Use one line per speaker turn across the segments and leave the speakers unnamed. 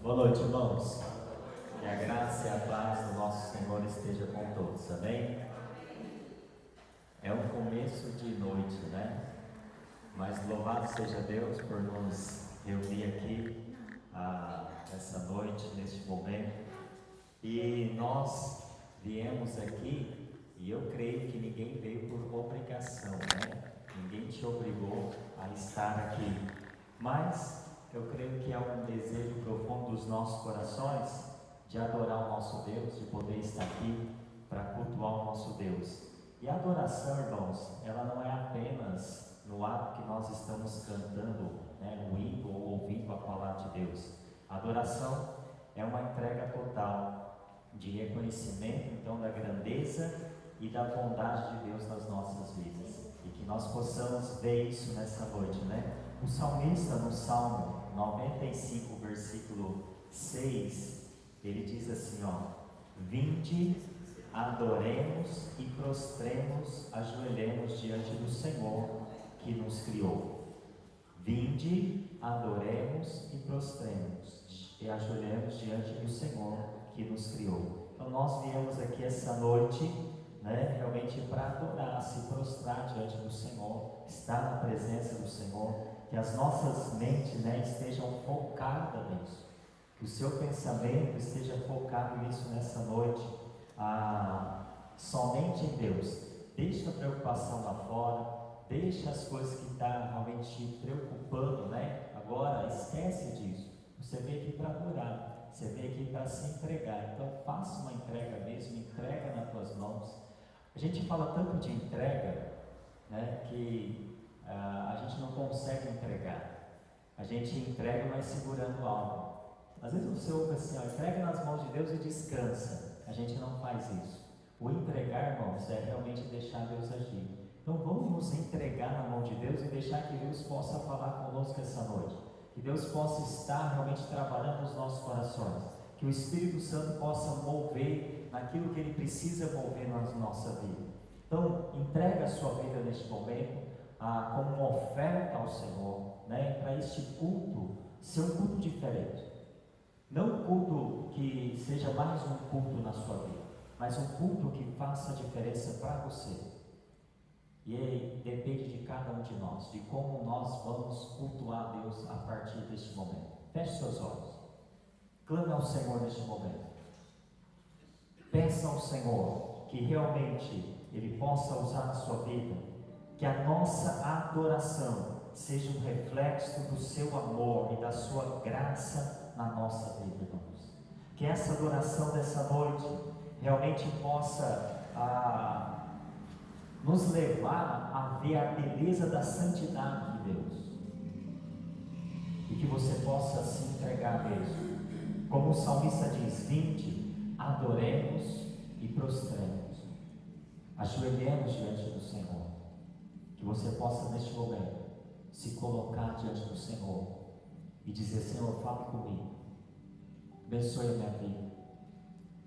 Boa noite, irmãos. Que a graça e a paz do nosso Senhor esteja com todos, amém? É um começo de noite, né? Mas louvado seja Deus por nos reunir aqui essa noite, neste momento. E nós viemos aqui, e eu creio que ninguém veio por obrigação, né? Ninguém te obrigou a estar aqui. Mas eu creio que há um desejo profundo dos nossos corações de adorar o nosso Deus, de poder estar aqui para cultuar o nosso Deus. E a adoração, irmãos, ela não é apenas no ato que nós estamos cantando, né, no hino ou ouvindo a palavra de Deus. A adoração é uma entrega total de reconhecimento, então, da grandeza e da bondade de Deus nas nossas vidas. E que nós possamos ver isso nessa noite, né? O salmista, no Salmo 95, versículo 6, ele diz assim, vinde, adoremos e prostremos, ajoelhemos diante do Senhor que nos criou. Vinde, adoremos e prostremos e ajoelhemos diante do Senhor que nos criou. Então nós viemos aqui essa noite, né, realmente para adorar, se prostrar diante do Senhor, estar na presença do Senhor, que as nossas mentes, né, estejam focadas nisso, que o seu pensamento esteja focado nisso nessa noite, somente em Deus. Deixa a preocupação lá fora, deixa as coisas que estão realmente te preocupando, né? Agora esquece disso. Você veio aqui para adorar, você veio aqui para se entregar. Então faça uma entrega mesmo, entrega nas tuas mãos. A gente fala tanto de entrega, né, que a gente não consegue entregar. A gente entrega, mas segurando algo. Às vezes você ouve assim, entrega nas mãos de Deus e descansa. A gente não faz isso. O entregar, irmãos, é realmente deixar Deus agir. Então vamos nos entregar na mão de Deus e deixar que Deus possa falar conosco essa noite. Que Deus possa estar realmente trabalhando nos nossos corações. Que o Espírito Santo possa mover naquilo que Ele precisa mover na nossa vida. Então entrega a sua vida neste momento como uma oferta ao Senhor, né, para este culto ser um culto diferente. Não um culto que seja mais um culto na sua vida, mas um culto que faça a diferença para você. E aí depende de cada um de nós, de como nós vamos cultuar Deus a partir deste momento. Feche seus olhos, clame ao Senhor neste momento, peça ao Senhor que realmente Ele possa usar a sua vida, que a nossa adoração seja um reflexo do seu amor e da sua graça na nossa vida, irmãos. Que essa adoração dessa noite realmente possa nos levar a ver a beleza da santidade de Deus, e que você possa se entregar mesmo, como o salmista diz: vinde, adoremos e prostremos, ajoelhemos diante do Senhor. Que você possa neste momento se colocar diante do Senhor e dizer: Senhor, fale comigo, abençoe a minha vida.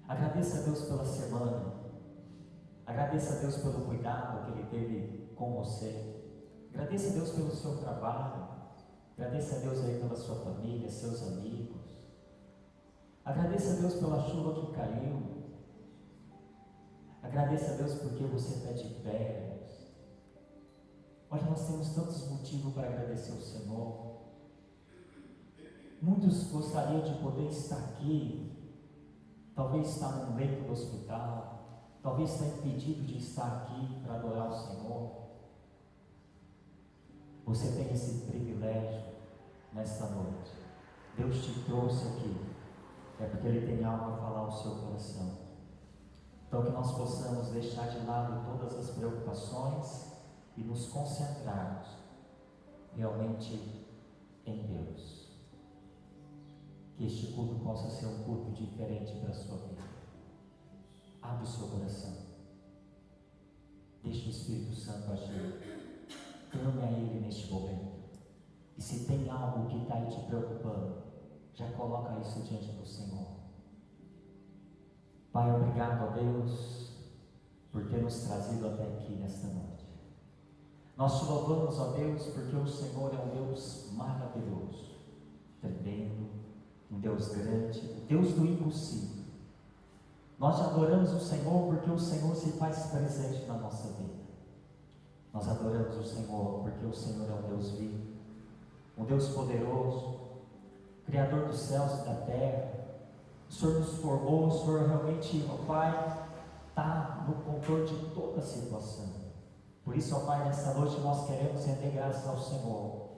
Agradeça a Deus pela semana, agradeça a Deus pelo cuidado que Ele teve com você, agradeça a Deus pelo seu trabalho, agradeça a Deus aí pela sua família, seus amigos, agradeça a Deus pela chuva que caiu, agradeça a Deus porque você está de pé. Olha, nós temos tantos motivos para agradecer ao Senhor. Muitos gostariam de poder estar aqui, talvez estar no leito do hospital, talvez estar impedido de estar aqui para adorar o Senhor. Você tem esse privilégio nesta noite. Deus te trouxe aqui, é porque Ele tem algo a falar ao seu coração. Então que nós possamos deixar de lado todas as preocupações e nos concentrarmos realmente em Deus. Que este culto possa ser um culto diferente para a sua vida. Abre o seu coração, deixa o Espírito Santo agir, clame a Ele neste momento. E se tem algo que está aí te preocupando, já coloca isso diante do Senhor. Pai, obrigado a Deus por ter nos trazido até aqui nesta noite. Nós te louvamos, ó Deus, porque o Senhor é um Deus maravilhoso, tremendo, um um Deus grande, o Deus do impossível. Nós adoramos o Senhor porque o Senhor se faz presente na nossa vida. Nós adoramos o Senhor porque o Senhor é um Deus vivo, um Deus poderoso, Criador dos céus e da terra. O Senhor nos formou, o Senhor realmente, ó Pai, está no controle de toda a situação. Por isso, ó Pai, nessa noite nós queremos render graças ao Senhor.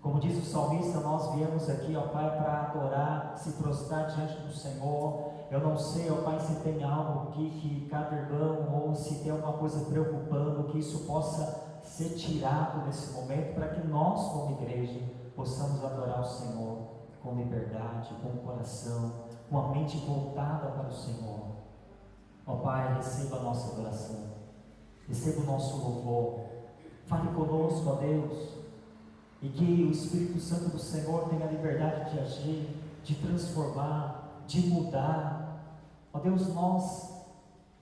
Como diz o salmista, nós viemos aqui, ó Pai, para adorar, se prostrar diante do Senhor. Eu não sei, ó Pai, se tem algo aqui que cada irmão, ou se tem alguma coisa preocupando, que isso possa ser tirado nesse momento, para que nós, como igreja, possamos adorar o Senhor com liberdade, com o coração, com a mente voltada para o Senhor. Ó Pai, receba a nossa adoração, receba o nosso louvor, fale conosco, ó Deus, e que o Espírito Santo do Senhor tenha a liberdade de agir, de transformar, de mudar. Ó Deus, nós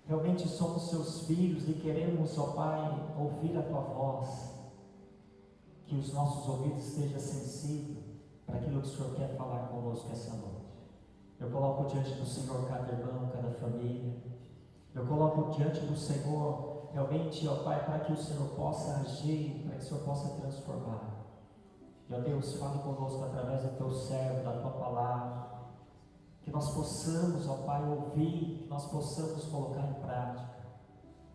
realmente somos seus filhos e queremos, ó Pai, ouvir a Tua voz, que os nossos ouvidos estejam sensíveis para aquilo que o Senhor quer falar conosco essa noite. Eu coloco diante do Senhor cada irmão, cada família. Eu coloco diante do Senhor, realmente, ó Pai, para que o Senhor possa agir, para que o Senhor possa transformar. E ó Deus, fale conosco através do Teu servo, da Tua palavra. Que nós possamos, ó Pai, ouvir, que nós possamos colocar em prática.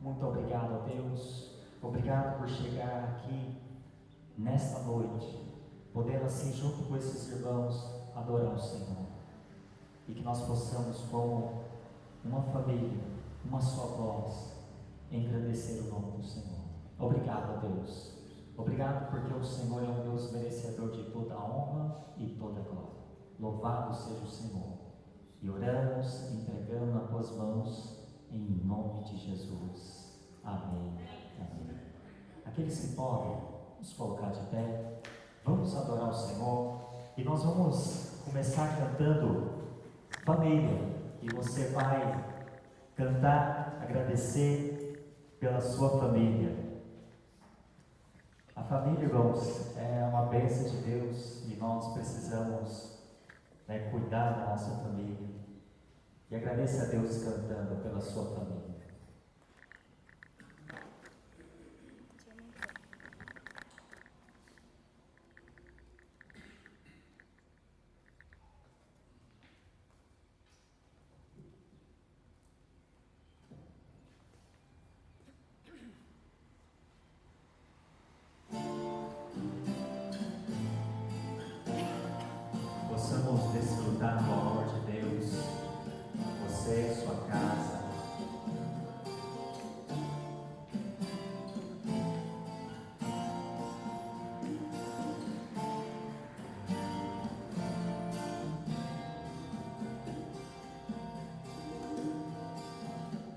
Muito obrigado, ó Deus. Obrigado por chegar aqui nesta noite, poder assim, junto com esses irmãos, adorar o Senhor. E que nós possamos, como uma família, uma só voz, engrandecer o nome do Senhor. Obrigado, Deus. Obrigado porque o Senhor é um Deus merecedor de toda a honra e toda a glória. Louvado seja o Senhor. E oramos, entregando nas Tuas mãos, em nome de Jesus. Amém. Amém. Aqueles que podem nos colocar de pé, vamos adorar o Senhor. E nós vamos começar cantando Família. E você vai cantar, agradecer pela sua família. A família, irmãos, é uma bênção de Deus e nós precisamos cuidar da nossa família. E agradeça a Deus cantando pela sua família. Possamos desfrutar do amor de Deus, você, sua casa.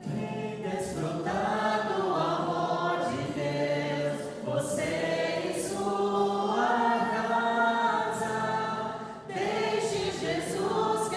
Vem desfrutar do amor de Deus, você e sua casa. Deixe Jesus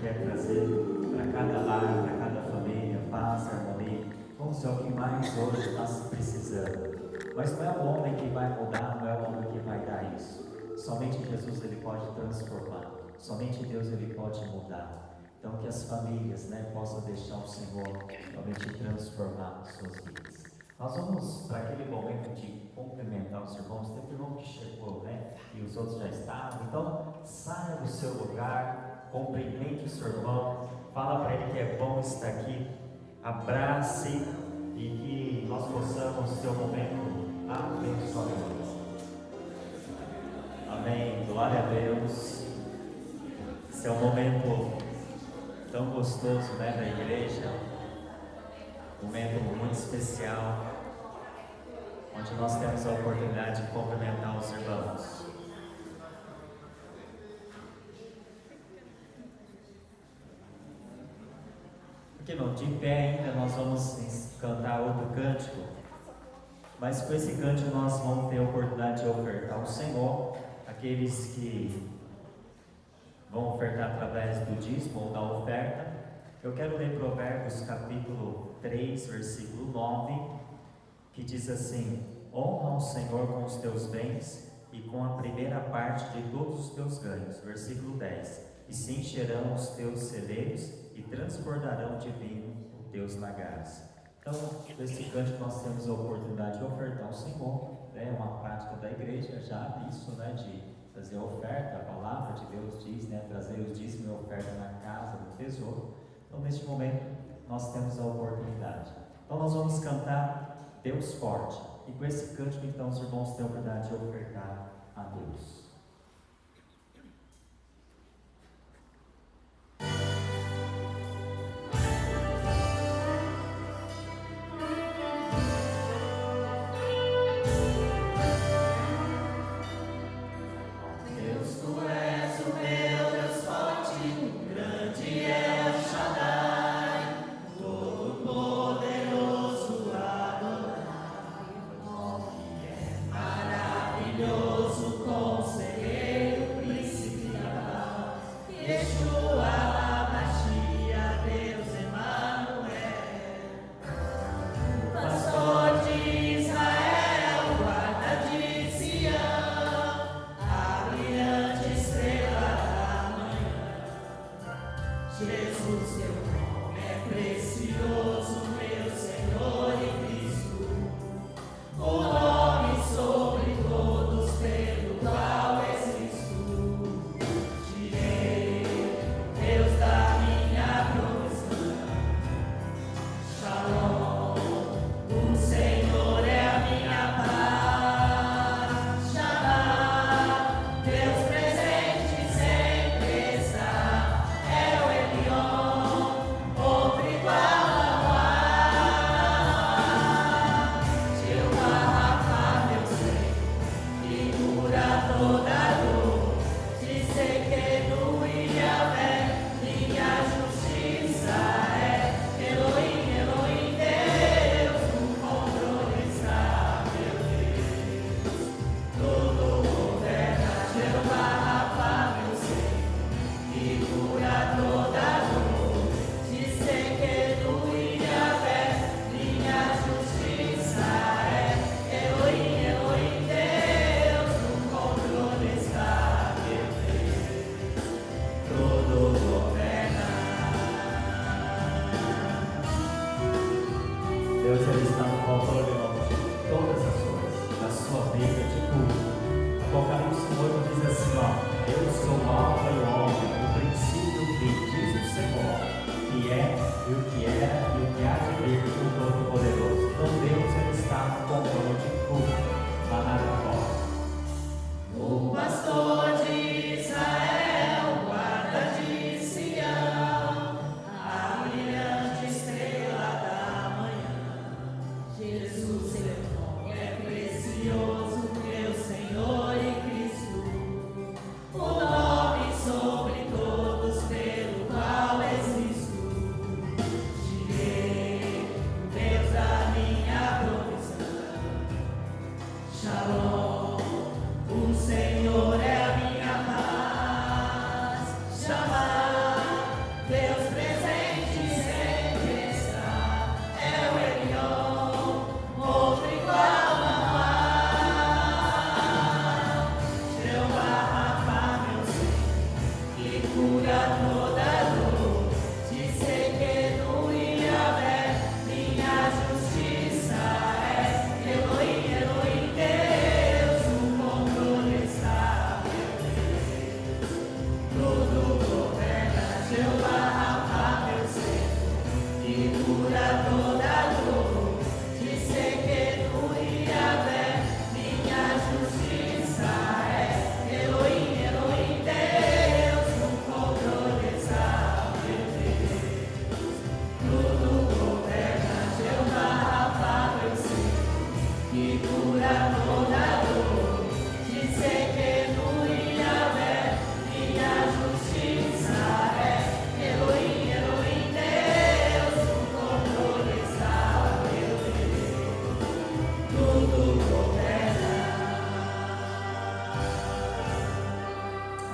quer trazer para cada lar, para cada família, paz, harmonia. Vamos, é o que mais hoje está se precisando. Mas não é o homem que vai mudar, não é o homem que vai dar isso. Somente Jesus ele pode transformar. Somente Deus ele pode mudar. Então que as famílias, né, possam deixar o Senhor realmente transformar suas vidas. Nós vamos para aquele momento de cumprimentar os irmãos. Tem um irmão que chegou, né? E os outros já estavam. Então saia do seu lugar, cumprimente o seu irmão, fala para ele que é bom estar aqui, abrace e que nós possamos ter um momento abençoador. Amém. Glória a Deus. Esse é um momento tão gostoso, né, da igreja. Um momento muito especial, onde nós temos a oportunidade de cumprimentar os irmãos. Porque não, de pé ainda nós vamos cantar outro cântico, mas com esse cântico nós vamos ter a oportunidade de ofertar ao Senhor, aqueles que vão ofertar através do dízimo ou da oferta. Eu quero ler Provérbios capítulo 3, versículo 9, que diz assim: honra o Senhor com os teus bens e com a primeira parte de todos os teus ganhos. Versículo 10: e se encherão os teus celeiros e transbordarão de vinho os teus lagares. Então, nesse cântico nós temos a oportunidade de ofertar ao Senhor, né? Uma prática da igreja já isso, né? De fazer a oferta, a palavra de Deus diz, né? Trazer os dízimos e a oferta na casa do tesouro. Então, neste momento, nós temos a oportunidade. Então, nós vamos cantar Deus Forte. E com esse cântico, então, os irmãos têm a oportunidade de ofertar a Deus.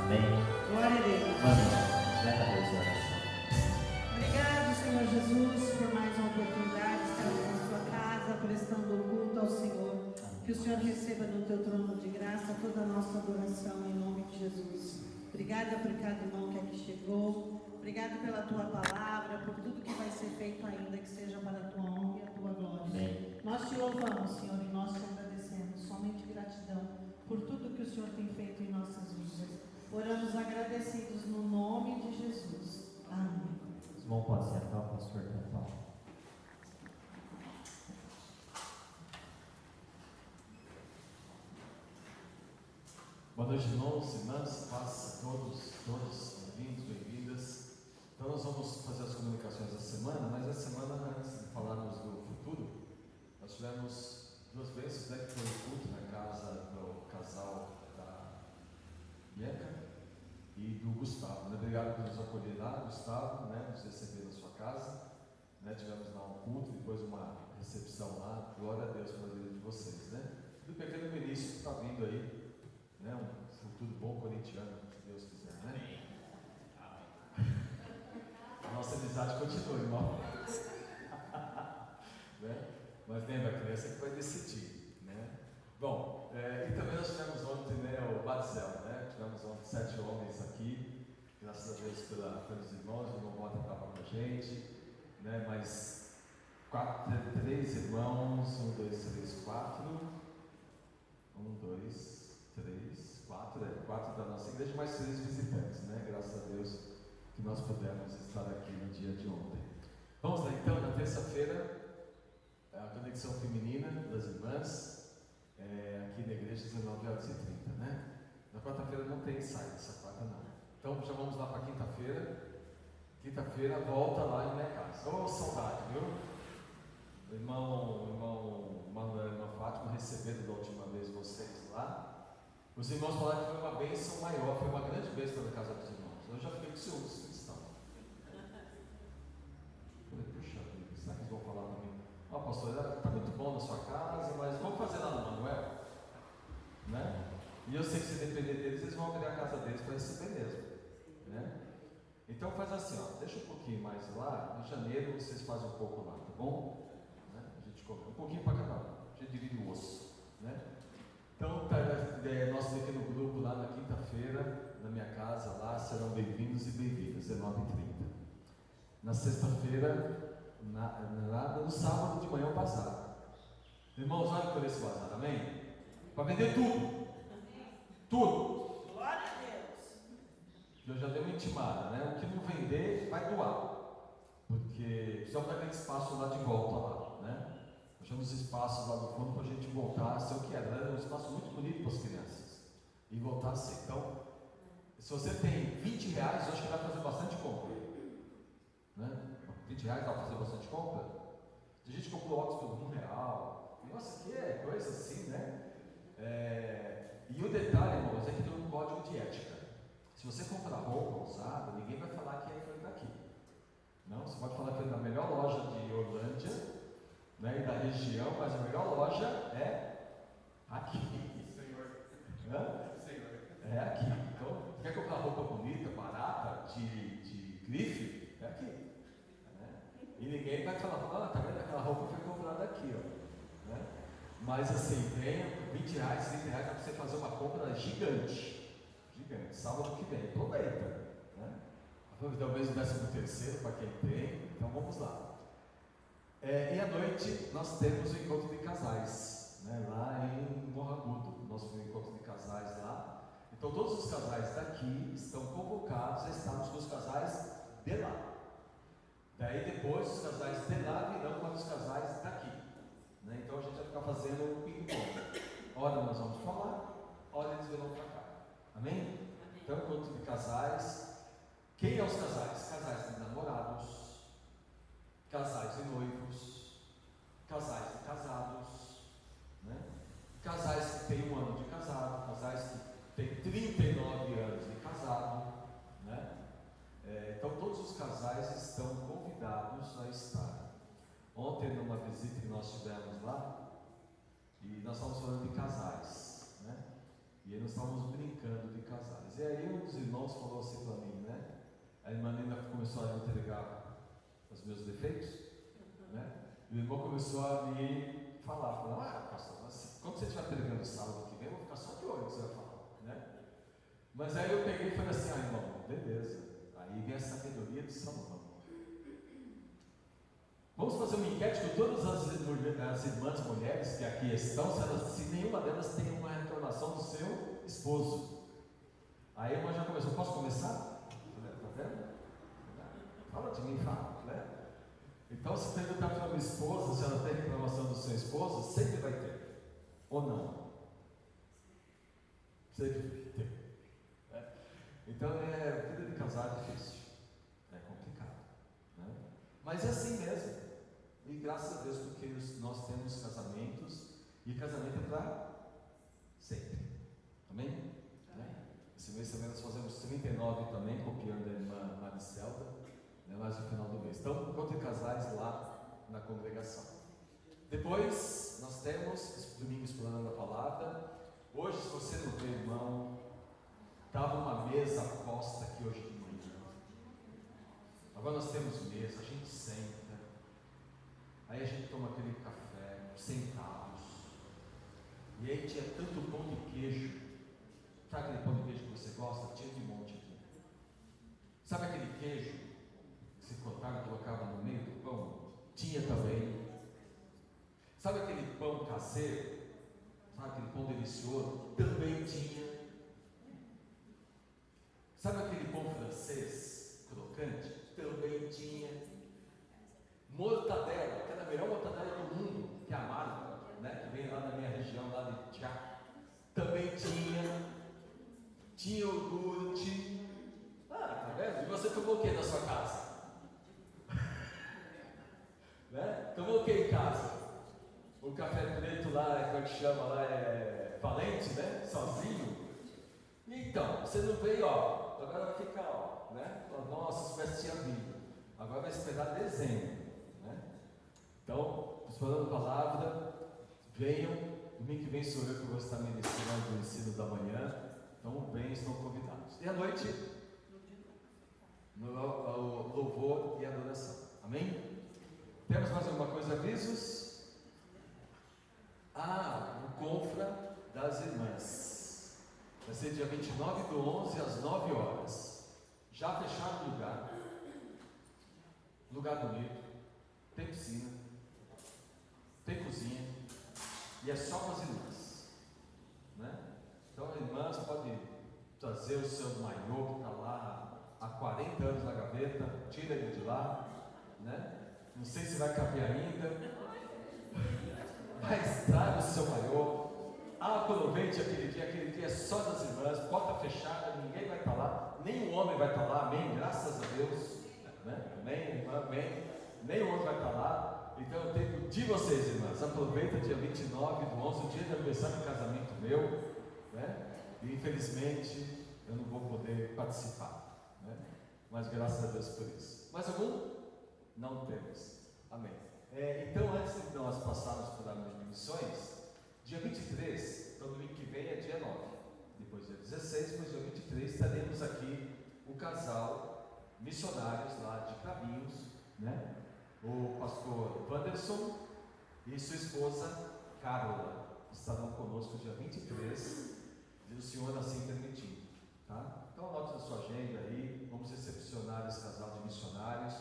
Amém?
Glória a Deus.
Amém. Leva a Deus em oração.
Obrigado, Senhor Jesus, por mais uma oportunidade de estarmos na sua casa, prestando o culto ao Senhor. Que o Senhor receba no teu trono de graça toda a nossa adoração em nome de Jesus. Obrigada por cada irmão que aqui chegou. Obrigada pela tua palavra, por tudo que vai ser feito ainda, que seja para a tua honra e a tua glória.
Amém.
Nós te louvamos, Senhor, e nós te agradecemos. Somente gratidão por tudo que o Senhor tem feito em nossas vidas. Oramos agradecidos no nome de Jesus. Amém.
Os irmãos podem sentar, o pastor cantar.
Boa noite, irmãos, irmãs, paz a todos, bem-vindos, bem-vindas. Então nós vamos fazer as comunicações da semana, mas essa semana, antes de falarmos do futuro, nós tivemos duas bênçãos, né, que foi o culto na casa do casal da Bianca e do Gustavo, né? Obrigado por nos acolher lá, Gustavo, né, nos receber na sua casa, né? Tivemos lá um culto, depois uma recepção lá, glória a Deus pela vida de vocês, né? Do pequeno Benício que está vindo aí, né? Um futuro bom corintiano, se Deus quiser, né? A nossa amizade continua, irmão. Né? Mas lembra, a criança que vai decidir, né? Bom, e também nós tivemos ontem, né, o Batzel, né? Tivemos ontem 7 homens aqui, graças a Deus pelos irmãos, o irmão Bota estava com a gente, né? Mas 3 irmãos, 1, 2, 3, 4. 1, 2, 3, 4, 4 da nossa igreja, mais 3 visitantes, né? Graças a Deus que nós pudemos estar aqui no dia de ontem. Vamos lá então, na terça-feira, a conexão feminina das irmãs, aqui na igreja, 19h30, né? Na quarta-feira não tem ensaio, essa quarta não. Então já vamos lá para quinta-feira. Quinta-feira volta lá em minha casa. Ô, saudade, viu? O irmão Manuel e a irmã Fátima receberam da última vez vocês lá. Os irmãos falaram que foi uma bênção maior, foi uma grande bênção na casa dos irmãos. Eu já fiquei com ciúmes que estão. Falei, puxa vida, será que eles vão falar para mim? Ó, pastor, está muito bom na sua casa, mas vamos fazer lá no Manuel? Né? E eu sei que se depender deles, eles vão abrir a casa deles para receber mesmo. Né? Então faz assim, ó, deixa um pouquinho mais lá, em janeiro vocês fazem um pouco lá, tá bom? Né? A gente come um pouquinho para cada um, a gente divide o osso. Né? Então, nosso pequeno grupo lá na quinta-feira, na minha casa, lá serão bem-vindos e bem-vindas, 19h30. Na sexta-feira, no sábado de manhã, o bazar. Irmãos, olhem por esse bazar, amém? Para vender tudo. Tudo.
Glória a Deus.
Eu já dei uma intimada, né? O que não vender, vai doar. Porque precisamos daquele espaço lá de volta lá, né? Achamos espaços lá no fundo para a gente voltar a ser o que era. Era um espaço muito bonito para as crianças. E voltar a ser. Então, se você tem R$20, eu acho que vai fazer bastante compra. Né? R$20 dá para fazer bastante compra? A gente comprou óculos por R$1. Nossa, que é coisa assim, né? E o detalhe, irmãos, é que tem um código de ética. Se você comprar roupa usada, ninguém vai falar que foi daqui. Não, você pode falar que é da melhor loja de Orlândia, né, e da região, mas a melhor loja é aqui.
Senhor.
Senhor. É aqui. Então, quer comprar roupa bonita, barata, de grife? É aqui. Né? E ninguém vai falar, tá vendo? Aquela roupa foi comprada aqui, ó. Né? Mas assim, venha, R$20, R$30, dá para você fazer uma compra gigante. Gigante. Sábado que vem, aproveita. Né? Talvez o 13º para quem tem, então vamos lá. E à noite nós temos o encontro de casais, né, lá em Morragudo, nosso encontro de casais lá. Então todos os casais daqui estão convocados a estarmos com os casais de lá. Daí depois os casais de lá virão para os casais daqui. Né? Então a gente vai ficar fazendo um ping-pong. Ora nós vamos falar, ora eles virão para cá. Amém? Então encontro de casais. Quem é os casais? Casais de namorados, casais de noivos, casais de casados, né? Casais que têm 1 ano de casado, casais que têm 39 anos de casado, né? Então todos os casais estão convidados a estar. Ontem, numa visita que nós tivemos lá, e nós estávamos falando de casais, né? E aí nós estávamos brincando de casais. E aí um dos irmãos falou assim para mim, né? A irmã Nina começou a entregar os meus defeitos, né? E o irmão começou a me falar, pastor, quando você estiver pregando sábado que vem, eu vou ficar só de olho no que você vai falar, né? Mas aí eu peguei e falei assim, irmão, beleza. Aí vem a sabedoria de Salomão. Vamos fazer uma enquete com todas as irmãs mulheres que aqui estão, se nenhuma delas tem uma reclamação do seu esposo. Aí a irmã já começou, posso começar? Está vendo? Fala de mim, fala, né? Então, se perguntar para a minha esposa se ela tem reclamação do seu esposo, sempre vai ter. Ou não? Sempre vai ter. Né? Então, vida de casar é difícil. É complicado. Né? Mas é assim mesmo. E graças a Deus, porque nós temos casamentos, e casamento é para sempre. Amém? Esse mês também nós fazemos 39 também, copiando a irmã Maricelda, né, mais no final do mês. Então, encontre casais lá na congregação. Depois, nós temos, esse domingo explorando a palavra. Hoje, se você não vê, irmão, estava uma mesa posta aqui hoje de manhã. Agora nós temos mesa, a gente senta. Aí a gente toma aquele café, sentados. E aí tinha tanto pão de queijo. Sabe aquele pão de queijo que você gosta? Tinha de monte aqui. Sabe aquele queijo que você cortava e colocava no meio do pão? Tinha também. Sabe aquele pão caseiro? Sabe aquele pão delicioso? Também tinha. Sabe aquele pão francês crocante? Também tinha. Mortadela, aquela melhor mortadela do mundo, que é a marca, né, que vem lá da minha região, lá de Tchá, também tinha iogurte. Tá vendo? E você tomou o que na sua casa? Né? Tomou o que em casa? O café preto lá, como é que chama lá, é valente, né? Sozinho. Então, você não veio, agora vai ficar, né? Nossa, as festas tinham vindo. Agora vai esperar dezembro. Então, falando a palavra, venham, domingo que vem sou eu que vou estar ministrando o ensino da manhã, então venham, estão convidados. E à noite, no louvor e adoração, amém? Temos mais alguma coisa, avisos? O Confra das Irmãs, vai ser dia 29/11 às 9 horas, já fechado o lugar bonito, tem piscina, tem cozinha, e é só para as irmãs, né? Então as irmãs podem trazer o seu maiô que está lá há 40 anos na gaveta, tira ele de lá, né? Não sei se vai caber ainda, mas traga o seu maiô, aproveite aquele dia é só das irmãs, porta fechada, ninguém vai estar lá, nem o homem vai estar lá, amém, graças a Deus, né? Amém, amém, nem o homem vai estar lá. Então é o tempo de vocês, irmãs. Aproveita dia 29/11, o dia de aniversário do casamento meu, né? E infelizmente eu não vou poder participar, né? Mas graças a Deus por isso. Mais algum? Não temos. Amém. Então, antes de nós passarmos por as missões, dia 23, então domingo que vem é dia 9, depois dia 16, depois dia 23, teremos aqui o casal missionários lá de Caminhos, né? O pastor Wanderson e sua esposa Carola estarão conosco dia 23, se o Senhor assim permitir, tá? Então anote na sua agenda aí, vamos recepcionar esse casal de missionários,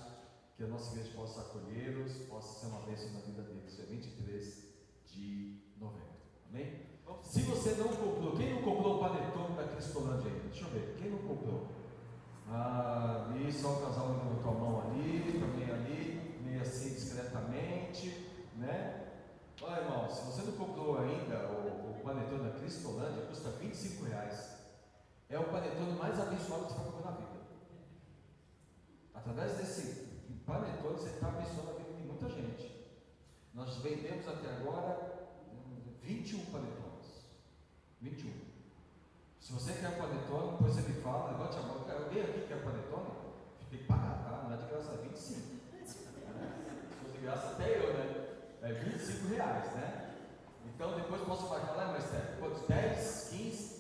que a nossa igreja possa acolhê-los, possa ser uma bênção na vida deles, dia 23 de novembro, amém? Se você não comprou, quem não comprou o panetone da Cristolândia ainda? Deixa eu ver, quem não comprou? Ali, só o casal levantou a mão ali, também ali, meio assim discretamente, né? Olha, irmão, se você não comprou ainda o panetone da Cristolândia, custa R$25. É o panetone mais abençoado que você vai comer na vida. Através desse panetone, você está abençoando a vida de muita gente. Nós vendemos até agora 21 panetones. 21. Se você quer panetone, depois você me fala, levante a mão. Alguém aqui quer panetone? Tem que pagar, tá? Não é de graça, é 25. Se fosse de graça, até eu, né? É R$25, né? Então depois posso falar, mas quantos? 10, 15?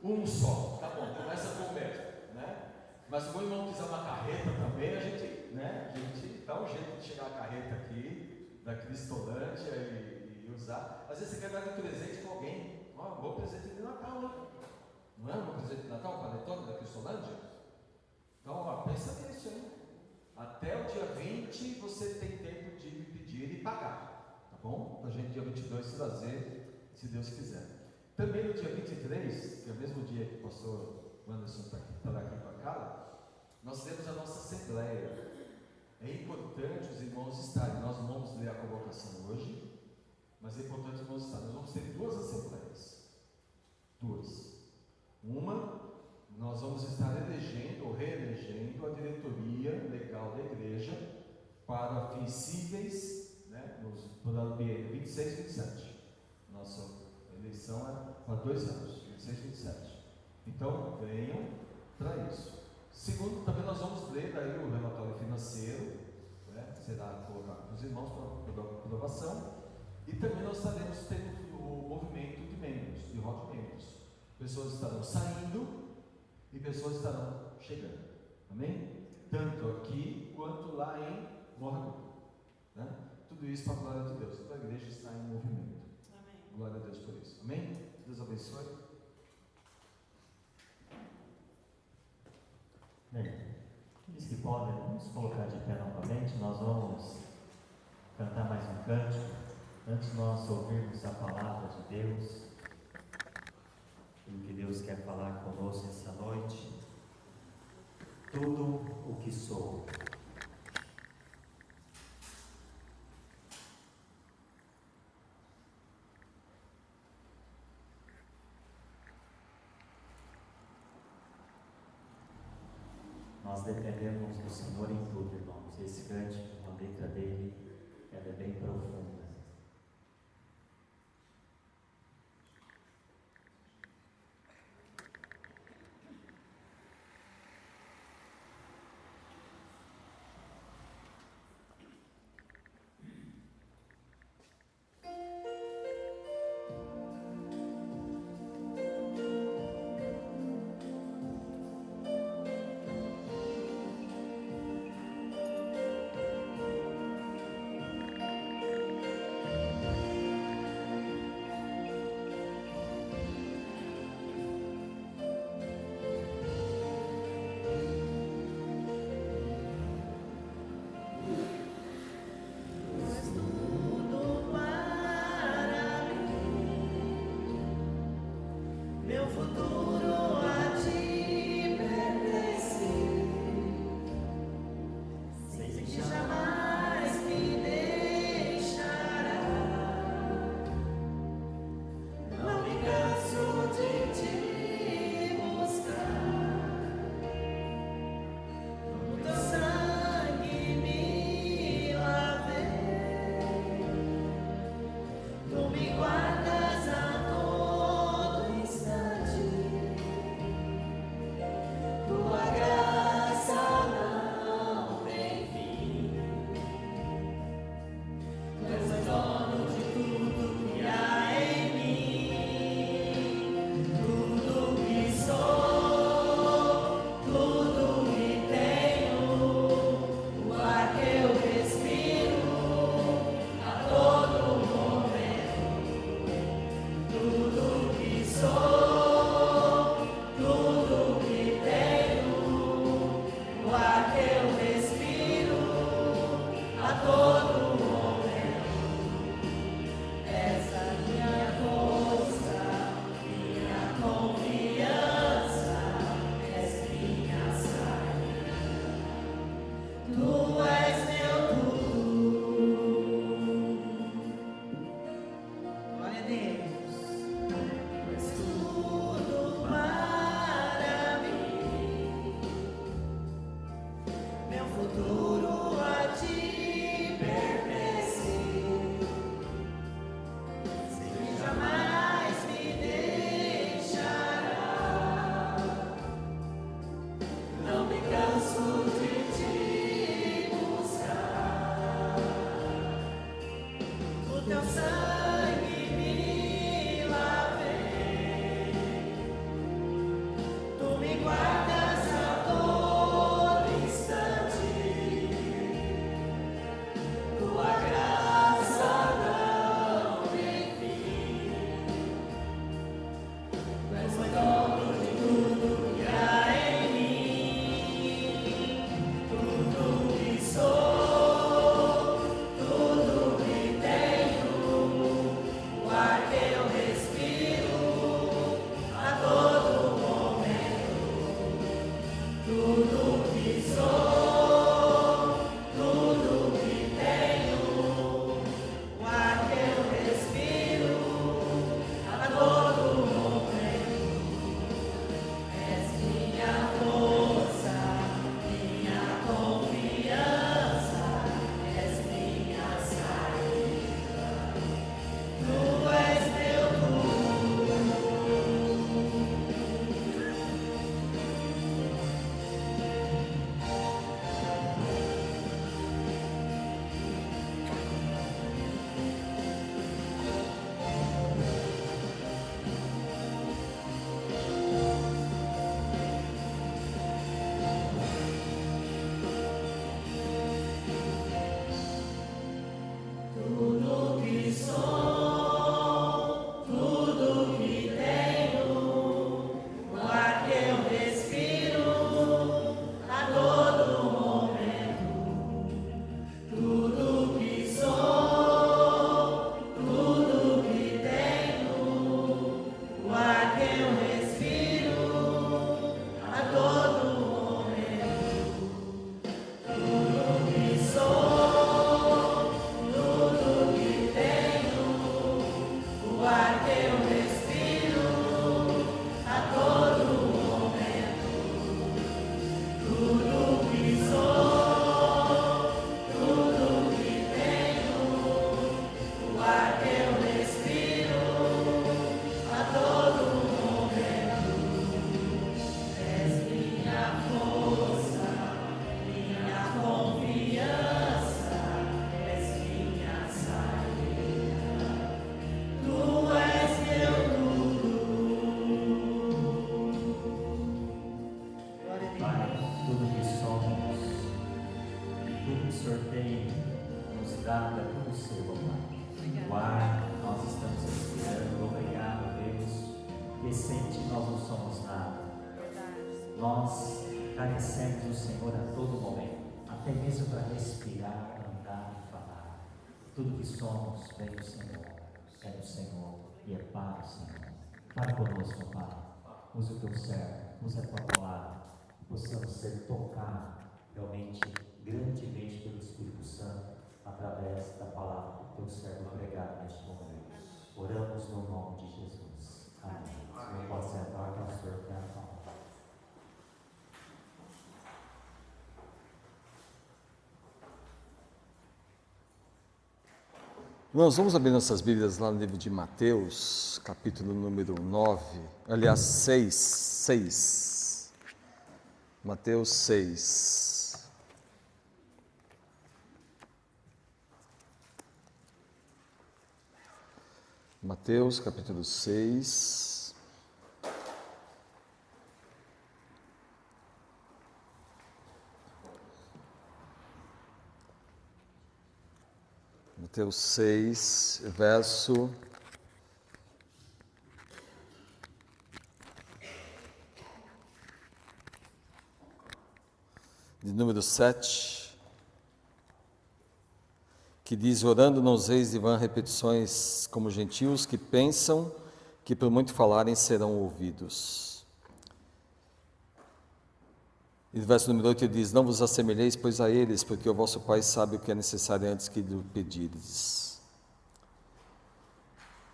Um só, tá bom, começa com o mesmo, né? Mas se o irmão quiser uma carreta também, a gente dá um jeito de chegar a carreta aqui, da Cristolândia e usar. Às vezes você quer dar um presente para alguém, um bom presente de Natal, né? Não é um bom presente de Natal, um panetone da Cristolândia? Então, pensa nisso, hein? Até o dia 20 você tem tempo de me pedir e pagar, tá bom? Para a gente dia 22 trazer, se Deus quiser. Também no dia 23, que é o mesmo dia que o pastor Anderson está aqui com a Carla, nós temos a nossa assembleia. É importante os irmãos estarem. Nós não vamos ler a convocação hoje, mas é importante os irmãos estarem. Nós vamos ter 2 assembleias. 2. Uma, nós vamos estar elegendo ou reelegendo a diretoria legal da igreja para fins cíveis, né, no ano 26 e 27. Nossa eleição é para 2 anos, 26 e 27. Então, venham para isso. Segundo, também nós vamos ler daí o relatório financeiro, né, será colocado para os irmãos para aprovação. E também nós estaremos tendo o movimento de membros, de rol de membros. Pessoas estarão saindo e pessoas estarão chegando. Amém? Tanto aqui quanto lá em Morro, né? Tudo isso para a glória de Deus. Então a igreja está em movimento.
Amém.
Glória a Deus por isso. Amém? Deus abençoe.
Bem, aqueles que podem, vamos colocar de pé novamente. Nós vamos cantar mais um cântico. Antes de nós ouvirmos a palavra de Deus, e o que Deus quer falar conosco essa noite. Tudo o que sou. Nós dependemos do Senhor em tudo, irmãos. Esse cântico, a letra dele, ela é bem profunda.
Tudo que tenho
dada por seu, Pai. O ar que nós estamos respirando, obrigado, Deus, porque sem Ti nós não somos nada. Nós carecemos do Senhor a todo momento, até mesmo para respirar, andar e falar. Tudo que somos vem do Senhor, é do Senhor e é para o Senhor. Fale conosco, Pai. Use o Teu servo, use a Tua palavra, possamos ser tocados realmente, grandemente pelo Espírito Santo, através da palavra do Teu servo pregado neste momento. Oramos no nome de Jesus. Amém. O Senhor pode sentar, pastor, para a palavra.
Nós vamos abrir nossas Bíblias lá no livro de Mateus, capítulo número 9, aliás, 6. Mateus 6. Mateus, capítulo 6. Mateus 6, verso de número 7, que diz: orando não useis de vã repetições como gentios que pensam que por muito falarem serão ouvidos. E no verso número 8 ele diz: não vos assemelheis, pois, a eles, porque o vosso Pai sabe o que é necessário antes que lhe pedirdes.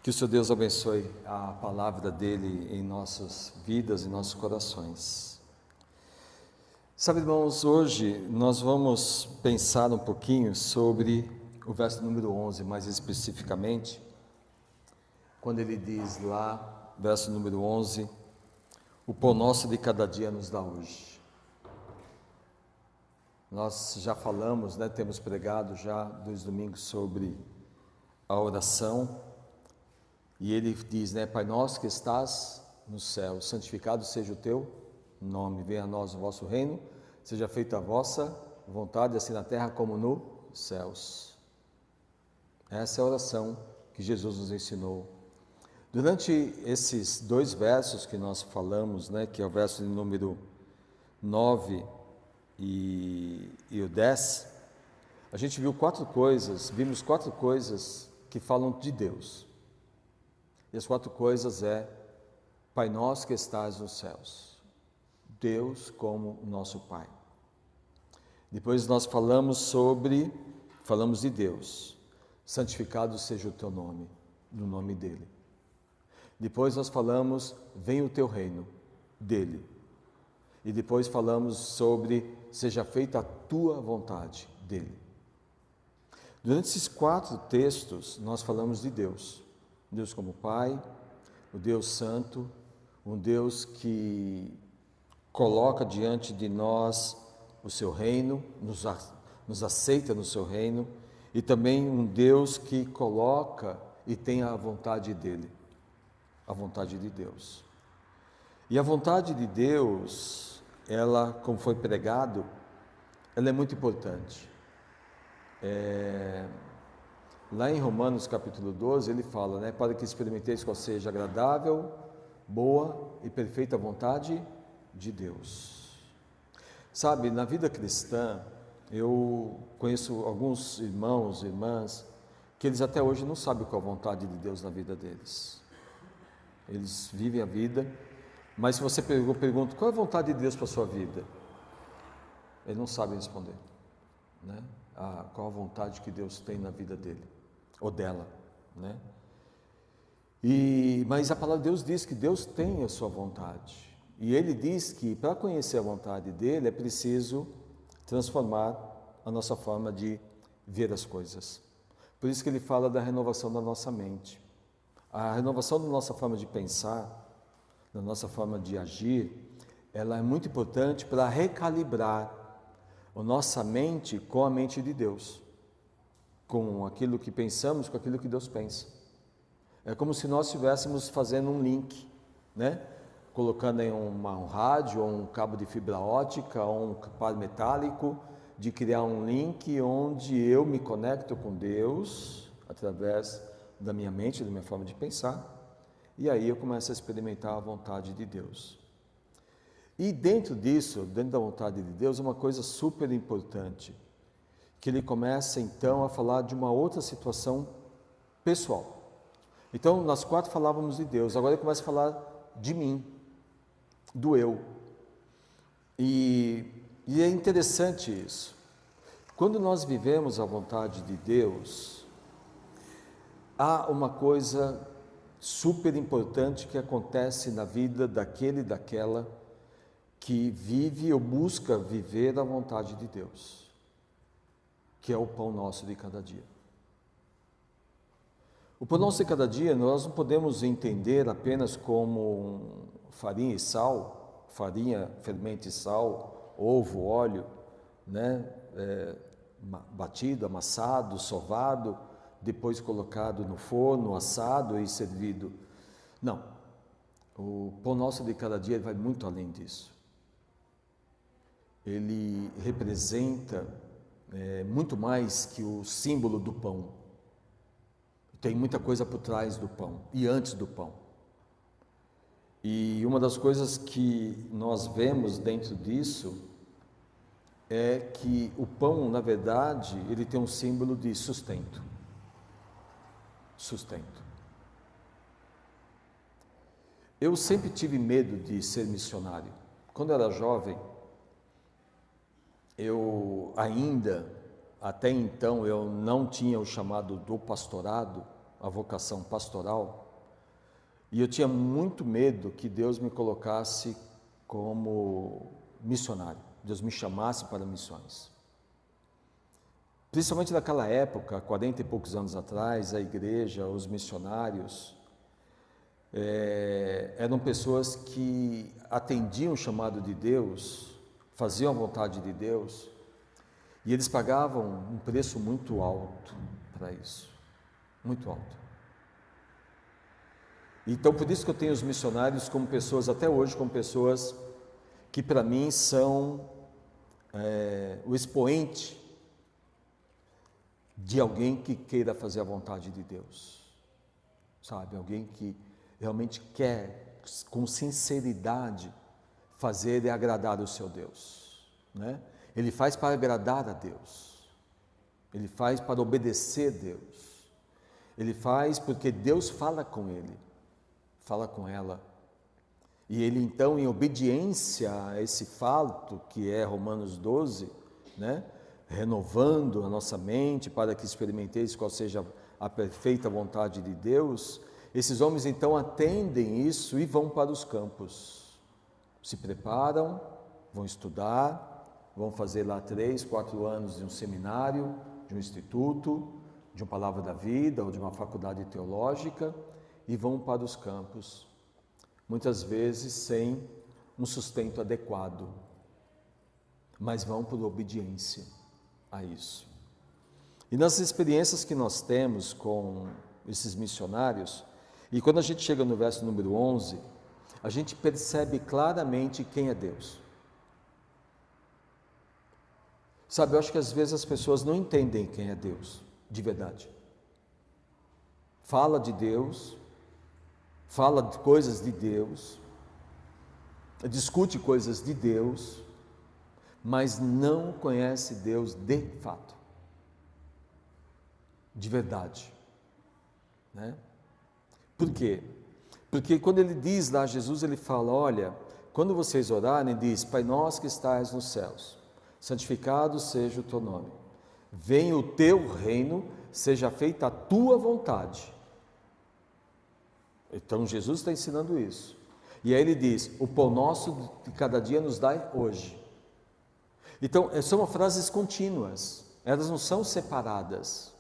Que o Senhor Deus abençoe a palavra dele em nossas vidas e nossos corações. Sabe, irmãos, hoje nós vamos pensar um pouquinho sobre o verso número 11, mais especificamente, quando ele diz lá, verso número 11, o pão nosso de cada dia nos dá hoje. Nós já falamos, temos pregado já 2 domingos sobre a oração, e ele diz, Pai nosso que estás no céu, santificado seja o teu nome, venha a nós o vosso reino, seja feita a vossa vontade, assim na terra como nos céus. Essa é a oração que Jesus nos ensinou. Durante esses 2 versos que nós falamos, que é o verso de número 9 e o 10, a gente vimos 4 coisas que falam de Deus. E as 4 coisas é: Pai nosso que estás nos céus. Deus como nosso Pai. Depois nós falamos de Deus. Santificado seja o teu nome, no nome dele. Depois nós falamos, venha o teu reino, dele. E depois falamos sobre, seja feita a tua vontade, dele. Durante esses 4 textos, nós falamos de Deus. Deus como Pai, o Deus Santo, um Deus que coloca diante de nós o seu reino, nos aceita no seu reino, e também um Deus que coloca e tem a vontade dele, a vontade de Deus. E a vontade de Deus, ela, como foi pregado, ela é muito importante. Lá em Romanos capítulo 12, ele fala, né, para que experimenteis qual seja agradável, boa e perfeita vontade de Deus. Sabe, na vida cristã, eu conheço alguns irmãos e irmãs que eles até hoje não sabem qual é a vontade de Deus na vida deles. Eles vivem a vida, mas se você pergunta qual é a vontade de Deus para a sua vida, eles não sabem responder, né? Qual a vontade que Deus tem na vida dele ou dela, né? Mas a palavra de Deus diz que Deus tem a sua vontade, e Ele diz que para conhecer a vontade dele é preciso transformar a nossa forma de ver as coisas. Por isso que Ele fala da renovação da nossa mente. A renovação da nossa forma de pensar, da nossa forma de agir, ela é muito importante para recalibrar a nossa mente com a mente de Deus, com aquilo que pensamos, com aquilo que Deus pensa. É como se nós estivéssemos fazendo um link, né? Colocando em um rádio, ou um cabo de fibra ótica, ou um par metálico, de criar um link onde eu me conecto com Deus, através da minha mente, da minha forma de pensar, e aí eu começo a experimentar a vontade de Deus. E dentro disso, dentro da vontade de Deus, uma coisa super importante, que ele começa então a falar de uma outra situação pessoal. Então, nós 4 falávamos de Deus, agora ele começa a falar de mim, do eu. E é interessante isso. Quando nós vivemos a vontade de Deus, há uma coisa super importante que acontece na vida daquele e daquela que vive ou busca viver a vontade de Deus, que é o pão nosso de cada dia. O pão nosso de cada dia nós não podemos entender apenas como farinha e sal, farinha, fermento e sal, ovo, óleo, né? Batido, amassado, sovado, depois colocado no forno, assado e servido. Não, o pão nosso de cada dia vai muito além disso. Ele representa muito mais que o símbolo do pão. Tem muita coisa por trás do pão e antes do pão. E uma das coisas que nós vemos dentro disso é que o pão, na verdade, ele tem um símbolo de sustento. Sustento. Eu sempre tive medo de ser missionário. Quando eu era jovem, até então, eu não tinha o chamado do pastorado, a vocação pastoral, e eu tinha muito medo que Deus me colocasse como missionário, Deus me chamasse para missões. Principalmente naquela época, 40 e poucos anos atrás, a igreja, os missionários, eram pessoas que atendiam o chamado de Deus, faziam a vontade de Deus, e eles pagavam um preço muito alto para isso, muito alto. Então, por isso que eu tenho os missionários como pessoas, até hoje, como pessoas que para mim são o expoente de alguém que queira fazer a vontade de Deus, sabe? Alguém que realmente quer, com sinceridade, fazer e agradar o seu Deus, né? Ele faz para agradar a Deus, ele faz para obedecer a Deus, ele faz porque Deus fala com ele, fala com ela, E ele então, em obediência a esse fato, que é Romanos 12, né? Renovando a nossa mente para que experimenteis qual seja a perfeita vontade de Deus, esses homens então atendem isso e vão para os campos. Se preparam, vão estudar, vão fazer lá 3, 4 anos de um seminário, de um instituto, de uma palavra da vida ou de uma faculdade teológica e vão para os campos, muitas vezes sem um sustento adequado, mas vão por obediência a isso. E nas experiências que nós temos com esses missionários, e quando a gente chega no verso número 11, a gente percebe claramente quem é Deus. Sabe, eu acho que às vezes as pessoas não entendem quem é Deus, de verdade. Fala de Deus, fala de coisas de Deus, discute coisas de Deus, mas não conhece Deus de fato, de verdade, né? Por quê? Porque quando ele diz lá, Jesus, ele fala, olha, quando vocês orarem, diz, Pai nosso que estás nos céus, santificado seja o teu nome, venha o teu reino, seja feita a tua vontade. Então Jesus está ensinando isso. E aí ele diz, o pão nosso de cada dia nos dai hoje. Então, são frases contínuas, elas não são separadas.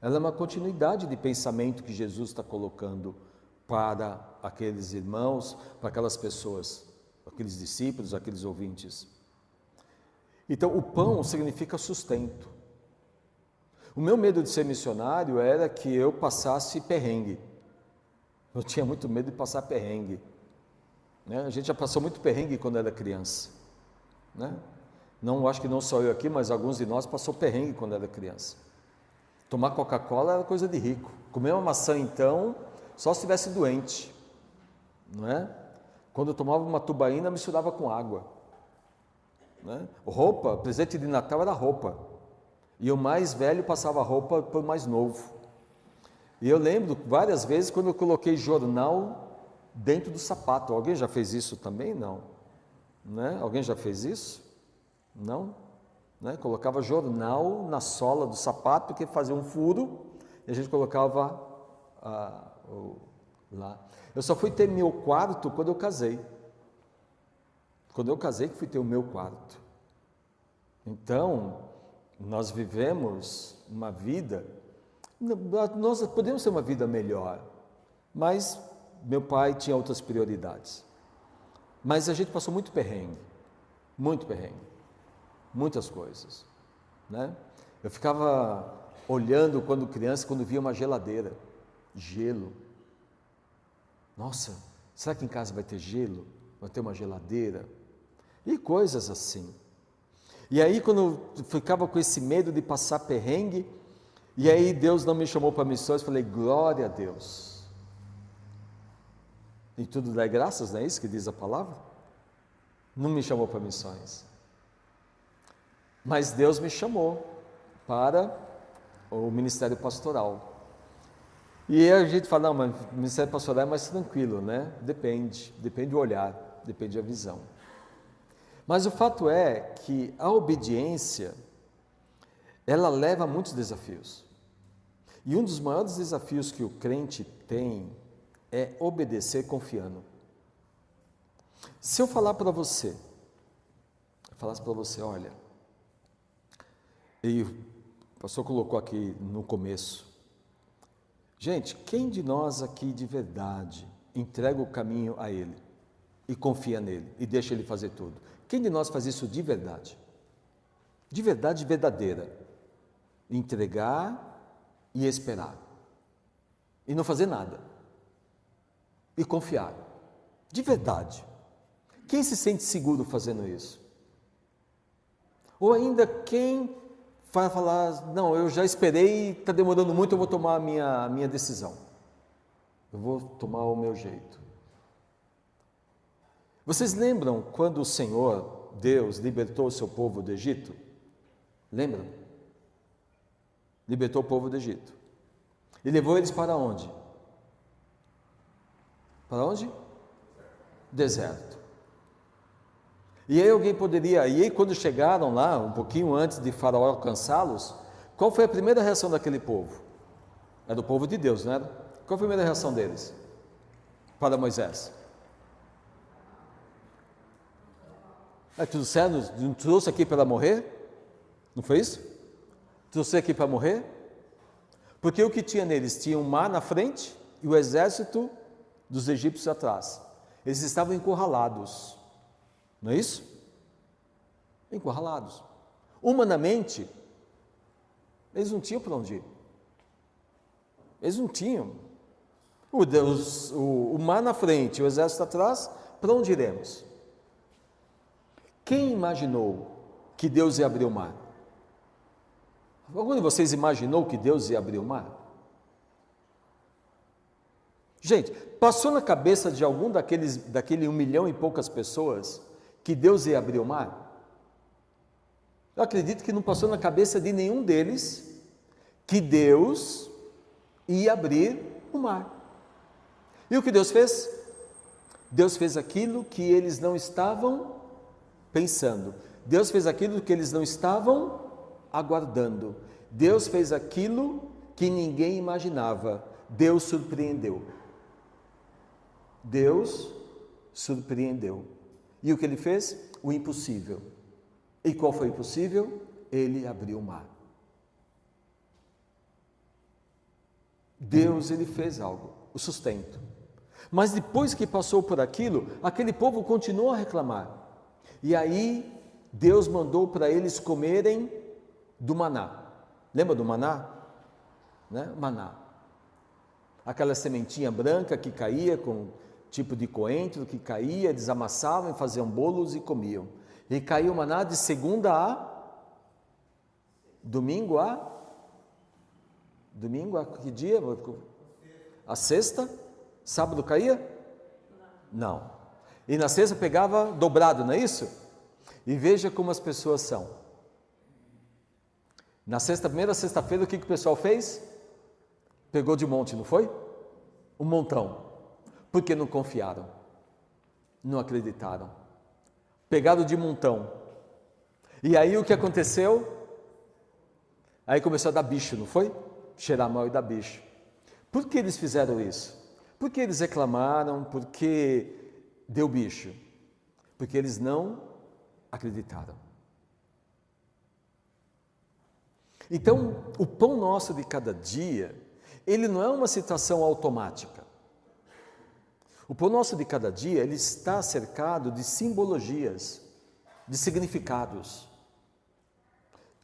Ela é uma continuidade de pensamento que Jesus está colocando para aqueles irmãos, para aquelas pessoas, aqueles discípulos, aqueles ouvintes. Então, o pão significa sustento. O meu medo de ser missionário era que eu passasse perrengue. Eu tinha muito medo de passar perrengue, né? A gente já passou muito perrengue quando era criança, né? Não, acho que não só eu aqui, mas alguns de nós passou perrengue quando era criança. Tomar Coca-Cola era coisa de rico. Comer uma maçã, então, só se estivesse doente, não é? Quando eu tomava uma tubaína, misturava com água, né? Roupa, presente de Natal era roupa. E o mais velho passava roupa para o mais novo. E eu lembro várias vezes quando eu coloquei jornal dentro do sapato. Alguém já fez isso também? Não. Né? Alguém já fez isso? Não? Né? Colocava jornal na sola do sapato, que fazia um furo, e a gente colocava lá. Eu só fui ter meu quarto quando eu casei. Quando eu casei que fui ter o meu quarto. Então, nós vivemos uma vida, nós podemos ter uma vida melhor, mas meu pai tinha outras prioridades. Mas a gente passou muito perrengue, muitas coisas, né? Eu ficava olhando quando criança, quando via uma geladeira, gelo. Nossa, será que em casa vai ter gelo? Vai ter uma geladeira? E coisas assim. E aí quando eu ficava com esse medo de passar perrengue, e aí Deus não me chamou para missões, falei, glória a Deus. E tudo dá graças, não é isso que diz a palavra? Não me chamou para missões. Mas Deus me chamou para o ministério pastoral. E aí a gente fala, não, mas o ministério pastoral é mais tranquilo, né? Depende do olhar, depende da visão. Mas o fato é que a obediência, ela leva a muitos desafios. E um dos maiores desafios que o crente tem é obedecer confiando. Se eu falar para você, olha, e o pastor colocou aqui no começo, gente, quem de nós aqui de verdade entrega o caminho a Ele e confia nele e deixa Ele fazer tudo? Quem de nós faz isso de verdade? De verdade verdadeira. Entregar e esperar. E não fazer nada. E confiar. De verdade. Quem se sente seguro fazendo isso? Ou ainda quem vai falar, não, eu já esperei, está demorando muito, eu vou tomar a minha decisão. Eu vou tomar o meu jeito. Vocês lembram quando o Senhor, Deus, libertou o seu povo do Egito? Lembram? Libertou o povo do Egito. E levou eles para onde? Para onde? deserto. E aí alguém poderia, e aí quando chegaram lá, um pouquinho antes de Faraó alcançá-los, qual foi a primeira reação daquele povo? Era o povo de Deus, não era? Qual foi a primeira reação deles para Moisés? Tu não trouxe aqui para morrer? Não foi isso? Trouxe aqui para morrer? Porque o que tinha neles? Tinha um mar na frente e o exército dos egípcios atrás. Eles estavam encurralados. Não é isso? Encurralados. Humanamente, eles não tinham para onde ir. Eles não tinham. O mar na frente e o exército atrás, para onde iremos? Quem imaginou que Deus ia abrir o mar? Algum de vocês imaginou que Deus ia abrir o mar? Gente, passou na cabeça de algum daquele 1 milhão e poucas pessoas que Deus ia abrir o mar? Eu acredito que não passou na cabeça de nenhum deles que Deus ia abrir o mar. E o que Deus fez? Deus fez aquilo que eles não estavam pensando. Deus fez aquilo que eles não estavam aguardando. Deus fez aquilo que ninguém imaginava. Deus surpreendeu. Deus surpreendeu. E o que ele fez? O impossível. E qual foi o impossível? Ele abriu o mar. Deus, ele fez algo, o sustento. Mas depois que passou por aquilo, aquele povo continuou a reclamar. E aí, Deus mandou para eles comerem do maná. Lembra do maná? Né? Maná. Aquela sementinha branca que caía com tipo de coentro que caía, eles amassavam e faziam bolos e comiam. E caiu o maná de segunda a domingo a que dia? A sexta? Sábado caía? Não. E na sexta pegava dobrado, não é isso? E veja como as pessoas são. Na primeira sexta-feira, o que o pessoal fez? Pegou de monte, não foi? Um montão. Porque não confiaram. Não acreditaram. Pegaram de montão. E aí o que aconteceu? Aí começou a dar bicho, não foi? Cheirar mal e dar bicho. Por que eles fizeram isso? Porque eles reclamaram, porque deu bicho. Porque eles não acreditaram. Então, o pão nosso de cada dia, ele não é uma situação automática. O pão nosso de cada dia, ele está cercado de simbologias, de significados,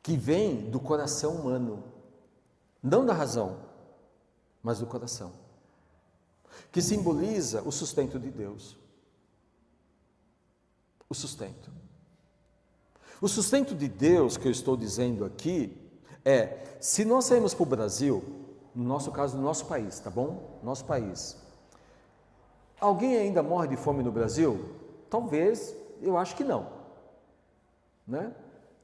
que vêm do coração humano, não da razão, mas do coração, que simboliza o sustento de Deus. O sustento. O sustento de Deus que eu estou dizendo aqui é, se nós sairmos para o Brasil, no nosso caso, no nosso país, tá bom? Nosso país. Alguém ainda morre de fome no Brasil? Talvez, eu acho que não. Né?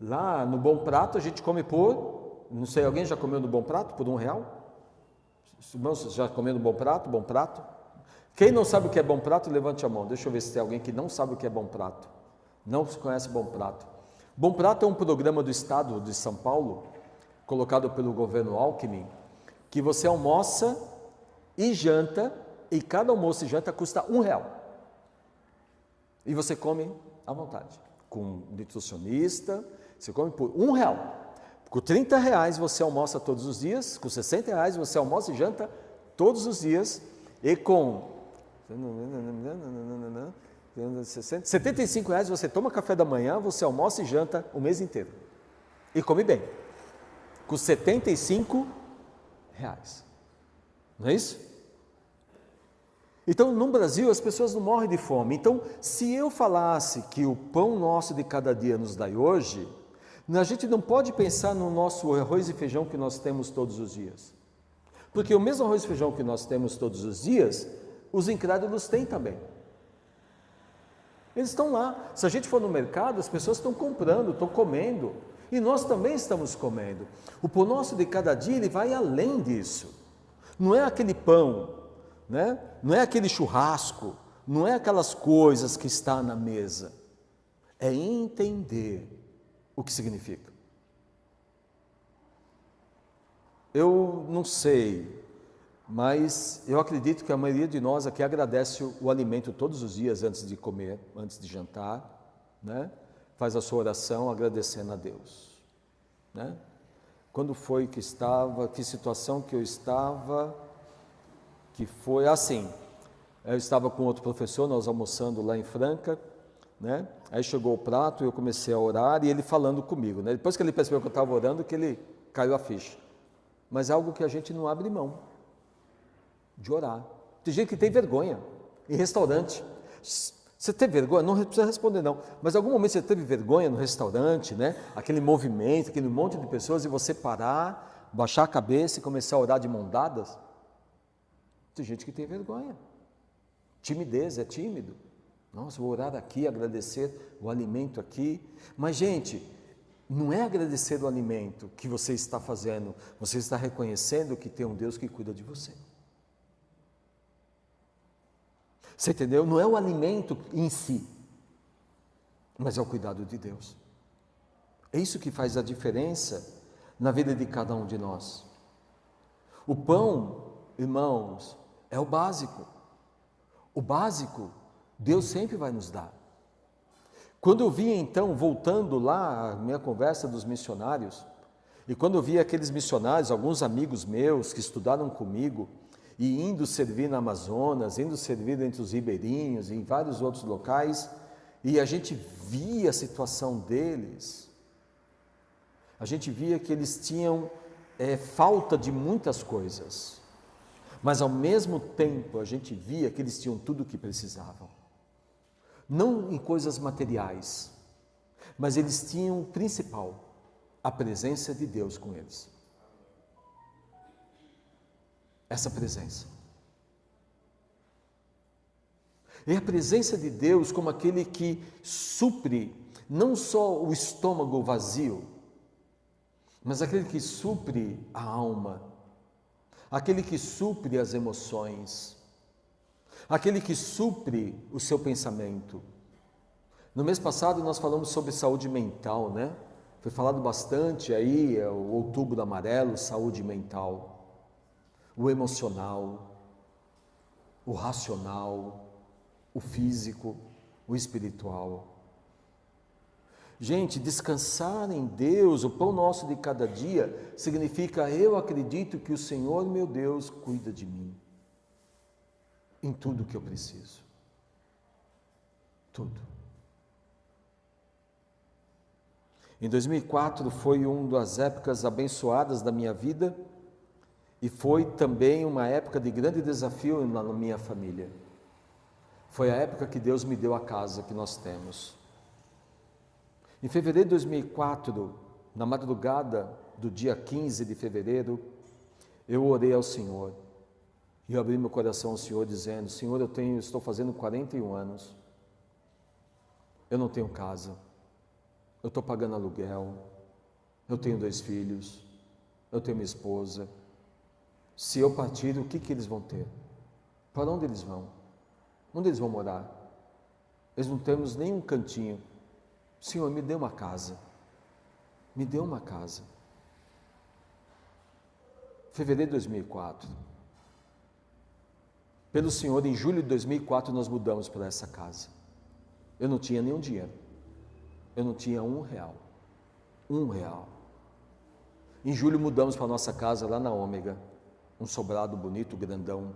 Lá no Bom Prato a gente come por, não sei, alguém já comeu no Bom Prato por R$1? Irmãos, já comeu no Bom Prato? Bom Prato? Quem não sabe o que é Bom Prato, levante a mão. Deixa eu ver se tem alguém que não sabe o que é Bom Prato. Não se conhece Bom Prato. Bom Prato é um programa do estado de São Paulo, colocado pelo governo Alckmin, que você almoça e janta, e cada almoço e janta custa R$1. E você come à vontade. Com um nutricionista, você come por R$1. Com R$30 você almoça todos os dias, com R$60 você almoça e janta todos os dias, e com R$75 você toma café da manhã, você almoça e janta o mês inteiro. E come bem. Com R$75. Não é isso? Então, no Brasil, as pessoas não morrem de fome. Então, se eu falasse que o pão nosso de cada dia nos dai hoje, a gente não pode pensar no nosso arroz e feijão que nós temos todos os dias. Porque o mesmo arroz e feijão que nós temos todos os dias, os incrédulos têm também. Eles estão lá. Se a gente for no mercado, as pessoas estão comprando, estão comendo. E nós também estamos comendo. O pão nosso de cada dia, ele vai além disso. Não é aquele pão, né? Não é aquele churrasco, não é aquelas coisas que estão na mesa, é entender o que significa. Eu não sei, mas eu acredito que a maioria de nós aqui agradece o alimento todos os dias antes de comer, antes de jantar, né? Faz a sua oração agradecendo a Deus, né? Quando foi que estava, que situação que eu estava, que foi assim, eu estava com outro professor, nós almoçando lá em Franca, né? Aí chegou o prato, eu comecei a orar e ele falando comigo, né? Depois que ele percebeu que eu estava orando, que ele caiu a ficha. Mas é algo que a gente não abre mão de orar. Tem gente que tem vergonha em restaurante. Você teve vergonha? Não precisa responder não, mas em algum momento você teve vergonha no restaurante, né? Aquele movimento, aquele monte de pessoas e você parar, baixar a cabeça e começar a orar de mão dadas? Tem gente que tem vergonha. Timidez, é tímido. Nossa, vou orar aqui, agradecer o alimento aqui. Mas, gente, não é agradecer o alimento que você está fazendo, você está reconhecendo que tem um Deus que cuida de você. Você entendeu? Não é o alimento em si, mas é o cuidado de Deus. É isso que faz a diferença na vida de cada um de nós. O pão, irmãos, é o básico. O básico, Deus sempre vai nos dar. Quando eu vi então, voltando lá, a minha conversa dos missionários, e quando eu vi aqueles missionários, alguns amigos meus que estudaram comigo, e indo servir na Amazonas, indo servir entre os ribeirinhos, em vários outros locais, e a gente via a situação deles, a gente via que eles tinham falta de muitas coisas, mas ao mesmo tempo a gente via que eles tinham tudo o que precisavam. Não em coisas materiais, mas eles tinham o principal, a presença de Deus com eles. Essa presença. É a presença de Deus como aquele que supre não só o estômago vazio, mas aquele que supre a alma, aquele que supre as emoções, aquele que supre o seu pensamento. No mês passado nós falamos sobre saúde mental, né? Foi falado bastante aí, o Outubro Amarelo, saúde mental. O emocional, o racional, o físico, o espiritual. Gente, descansar em Deus, o pão nosso de cada dia, significa eu acredito que o Senhor, meu Deus, cuida de mim, em tudo que eu preciso. Tudo. Em 2004 foi uma das épocas abençoadas da minha vida, e foi também uma época de grande desafio na minha família. Foi a época que Deus me deu a casa que nós temos. Em fevereiro de 2004, na madrugada do dia 15 de fevereiro, eu orei ao Senhor. E eu abri meu coração ao Senhor dizendo, Senhor, estou fazendo 41 anos. Eu não tenho casa. Eu estou pagando aluguel. Eu tenho 2 filhos. Eu tenho minha esposa. Se eu partir, o que eles vão ter? Para onde eles vão? Onde eles vão morar? Eles não temos nenhum cantinho. Senhor, me dê uma casa. Me dê uma casa. Fevereiro de 2004. Pelo Senhor, em julho de 2004, nós mudamos para essa casa. Eu não tinha nenhum dinheiro. Eu não tinha R$1. R$1. Em julho mudamos para a nossa casa lá na Ômega. Um sobrado bonito, grandão,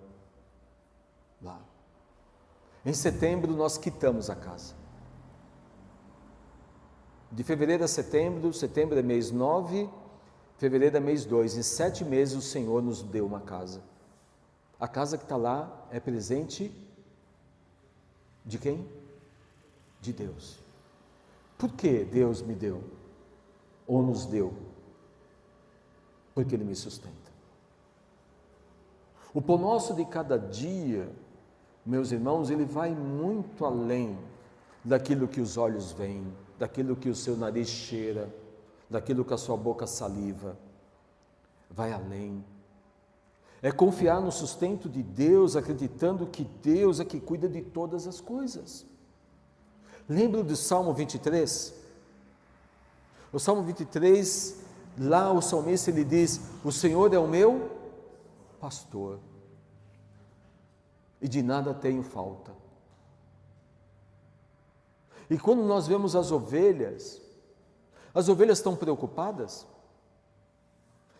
lá. Em setembro nós quitamos a casa. De fevereiro a setembro, setembro é mês 9, fevereiro é mês 2. Em 7 meses o Senhor nos deu uma casa. A casa que está lá é presente de quem? De Deus. Por que Deus me deu? Ou nos deu? Porque Ele me sustenta. O pão nosso de cada dia, meus irmãos, ele vai muito além daquilo que os olhos veem, daquilo que o seu nariz cheira, daquilo que a sua boca saliva. Vai além. É confiar no sustento de Deus, acreditando que Deus é que cuida de todas as coisas. Lembra do Salmo 23? O Salmo 23, lá o salmista ele diz: o Senhor é o meu pastor, e de nada tenho falta. E quando nós vemos as ovelhas estão preocupadas?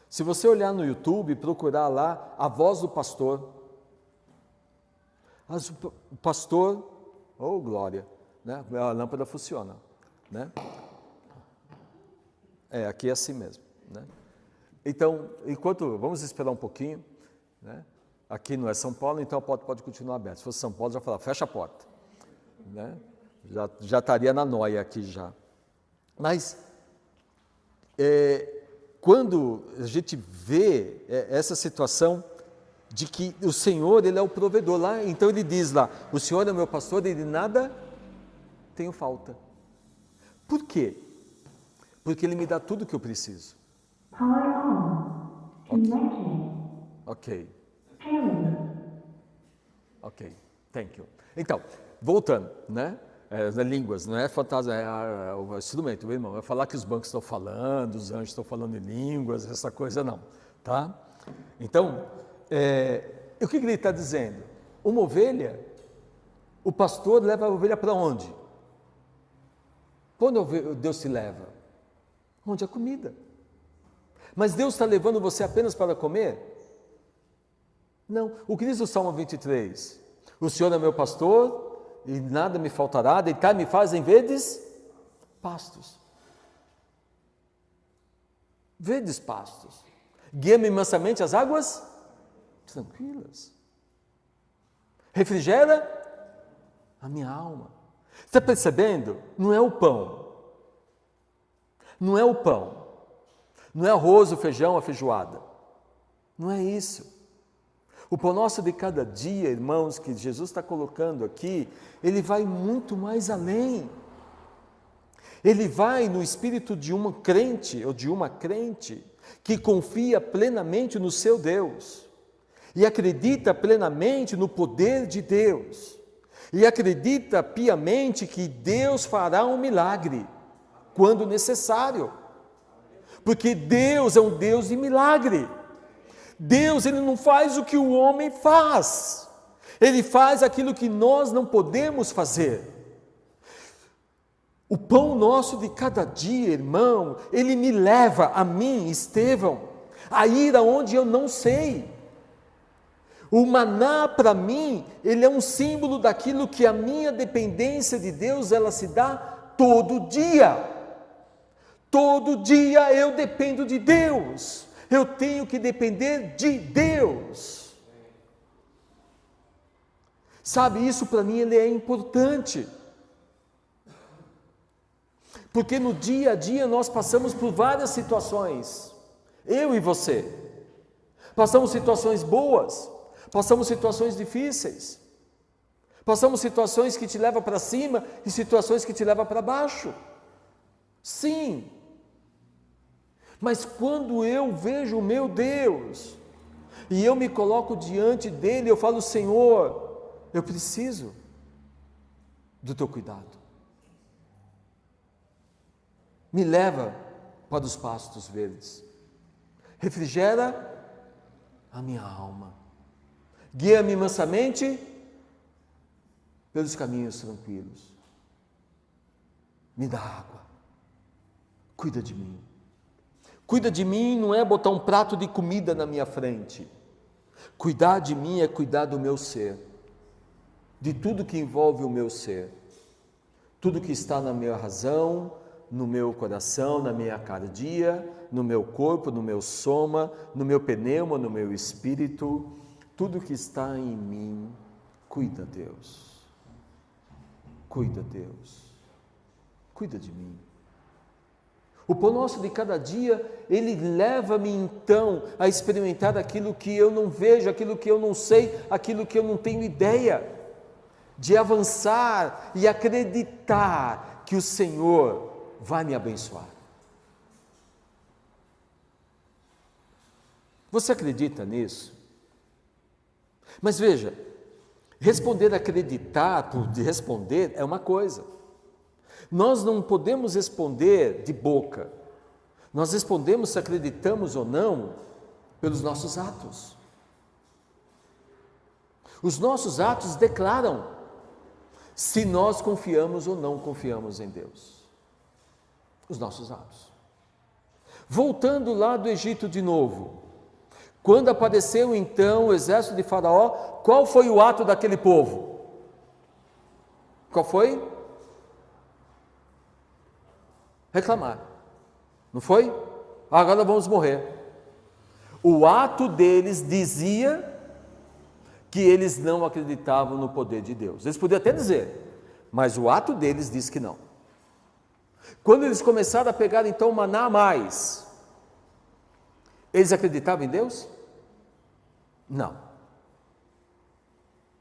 Se você olhar no YouTube e procurar lá a voz do pastor, o pastor, oh glória, né? A lâmpada funciona, né? Aqui é assim mesmo, né? Então, vamos esperar um pouquinho, né? Aqui não é São Paulo, então a porta pode continuar aberta. Se fosse São Paulo, já falar, fecha a porta, né? Já estaria na noia aqui já. Mas, quando a gente vê essa situação de que o Senhor, Ele é o provedor lá, então Ele diz lá, o Senhor é o meu pastor e de nada tenho falta. Por quê? Porque Ele me dá tudo o que eu preciso. Ok. Ok, thank you. Então, voltando, né? Línguas, não é fantasma, é o instrumento, meu irmão. Vai falar que os bancos estão falando, os anjos estão falando em línguas, essa coisa não, tá? Então, o que ele está dizendo? Uma ovelha, o pastor leva a ovelha para onde? Quando Deus te leva? Onde há comida. Mas Deus está levando você apenas para comer? Não. O que diz o Salmo 23? O Senhor é meu pastor e nada me faltará, deitar-me faz em verdes pastos. Verdes pastos. Guia-me mansamente às águas tranquilas. Refrigera a minha alma. Está percebendo? Não é o pão. Não é o pão. Não é arroz, o feijão, a feijoada. Não é isso. O pão nosso de cada dia, irmãos, que Jesus está colocando aqui, ele vai muito mais além. Ele vai no espírito de um crente ou de uma crente que confia plenamente no seu Deus e acredita plenamente no poder de Deus e acredita piamente que Deus fará um milagre quando necessário, porque Deus é um Deus de milagre. Deus, Ele não faz o que o homem faz, Ele faz aquilo que nós não podemos fazer. O pão nosso de cada dia, irmão, ele me leva, a mim, Estevão, a ir aonde eu não sei. O maná para mim, ele é um símbolo daquilo que a minha dependência de Deus, ela se dá todo dia. Todo dia eu dependo de Deus. Eu tenho que depender de Deus. Sabe, isso para mim ele é importante. Porque no dia a dia nós passamos por várias situações. Eu e você. Passamos situações boas, passamos situações difíceis. Passamos situações que te levam para cima e situações que te levam para baixo. Sim. Mas quando eu vejo o meu Deus, e eu me coloco diante dele, eu falo, Senhor, eu preciso do teu cuidado. Me leva para os pastos verdes. Refrigera a minha alma. Guia-me mansamente pelos caminhos tranquilos. Me dá água. Cuida de mim. Cuida de mim não é botar um prato de comida na minha frente. Cuidar de mim é cuidar do meu ser, de tudo que envolve o meu ser, tudo que está na minha razão, no meu coração, na minha cardia, no meu corpo, no meu soma, no meu pneuma, no meu espírito, tudo que está em mim, cuida, Deus. Cuida, Deus. Cuida de mim. O pão nosso de cada dia, ele leva-me então a experimentar aquilo que eu não vejo, aquilo que eu não sei, aquilo que eu não tenho ideia, de avançar e acreditar que o Senhor vai me abençoar. Você acredita nisso? Mas veja, responder acreditar por responder é uma coisa. Nós não podemos responder de boca. Nós respondemos se acreditamos ou não pelos nossos atos. Os nossos atos declaram se nós confiamos ou não confiamos em Deus. Os nossos atos. Voltando lá do Egito de novo, quando apareceu então o exército de Faraó, qual foi o ato daquele povo? Qual foi? Reclamar. Não foi? Agora vamos morrer. O ato deles dizia que eles não acreditavam no poder de Deus. Eles podiam até dizer, mas o ato deles diz que não. Quando eles começaram a pegar então maná a mais, eles acreditavam em Deus? Não.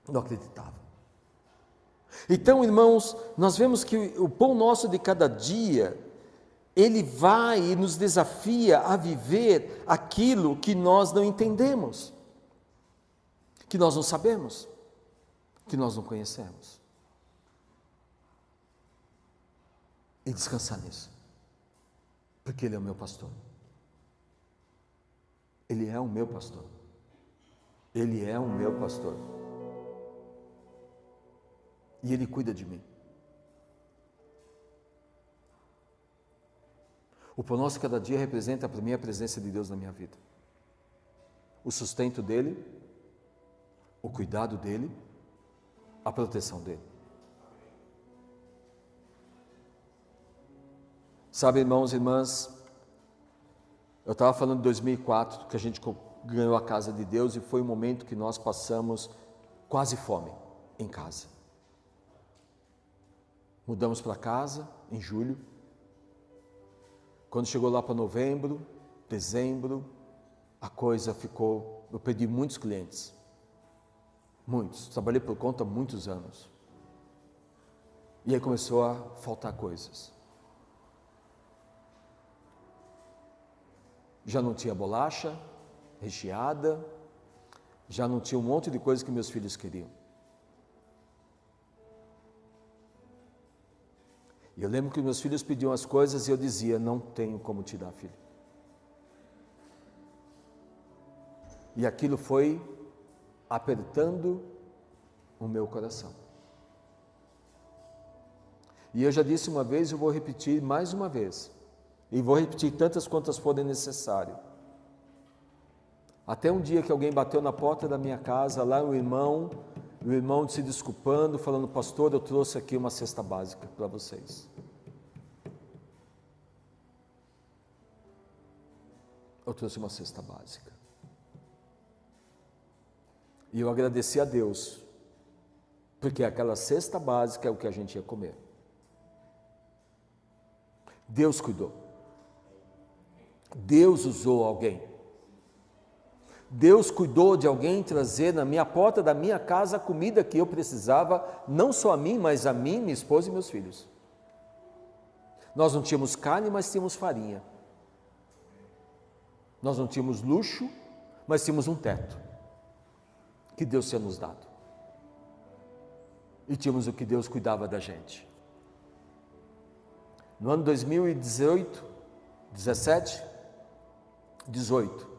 Não acreditavam. Então, irmãos, nós vemos que o pão nosso de cada dia, ele vai e nos desafia a viver aquilo que nós não entendemos, que nós não sabemos, que nós não conhecemos. E descansar nisso, porque Ele é o meu pastor. Ele é o meu pastor. Ele é o meu pastor. E Ele cuida de mim. O pão nosso cada dia representa para mim a presença de Deus na minha vida. O sustento dEle, o cuidado dEle, a proteção dEle. Sabe, irmãos e irmãs, eu estava falando de 2004, que a gente ganhou a casa de Deus e foi um momento que nós passamos quase fome em casa. Mudamos para casa em julho. Quando chegou lá para novembro, dezembro, a coisa ficou... Eu perdi muitos clientes. Muitos. Trabalhei por conta há muitos anos. E aí começou a faltar coisas. Já não tinha bolacha recheada, já não tinha um monte de coisas que meus filhos queriam. E eu lembro que meus filhos pediam as coisas e eu dizia, não tenho como te dar, filho. E aquilo foi apertando o meu coração. E eu já disse uma vez, eu vou repetir mais uma vez. E vou repetir tantas quantas forem necessário. Até um dia que alguém bateu na porta da minha casa, lá o irmão se desculpando, falando, pastor, eu trouxe aqui uma cesta básica para vocês. Eu trouxe uma cesta básica. E eu agradeci a Deus, porque aquela cesta básica é o que a gente ia comer. Deus cuidou. Deus usou alguém. Deus cuidou de alguém trazer na minha porta da minha casa a comida que eu precisava, não só a mim, mas a mim, minha esposa e meus filhos. Nós não tínhamos carne, mas tínhamos farinha. Nós não tínhamos luxo, mas tínhamos um teto que Deus tinha nos dado. E tínhamos o que Deus cuidava da gente. No ano 2018, 17, 18,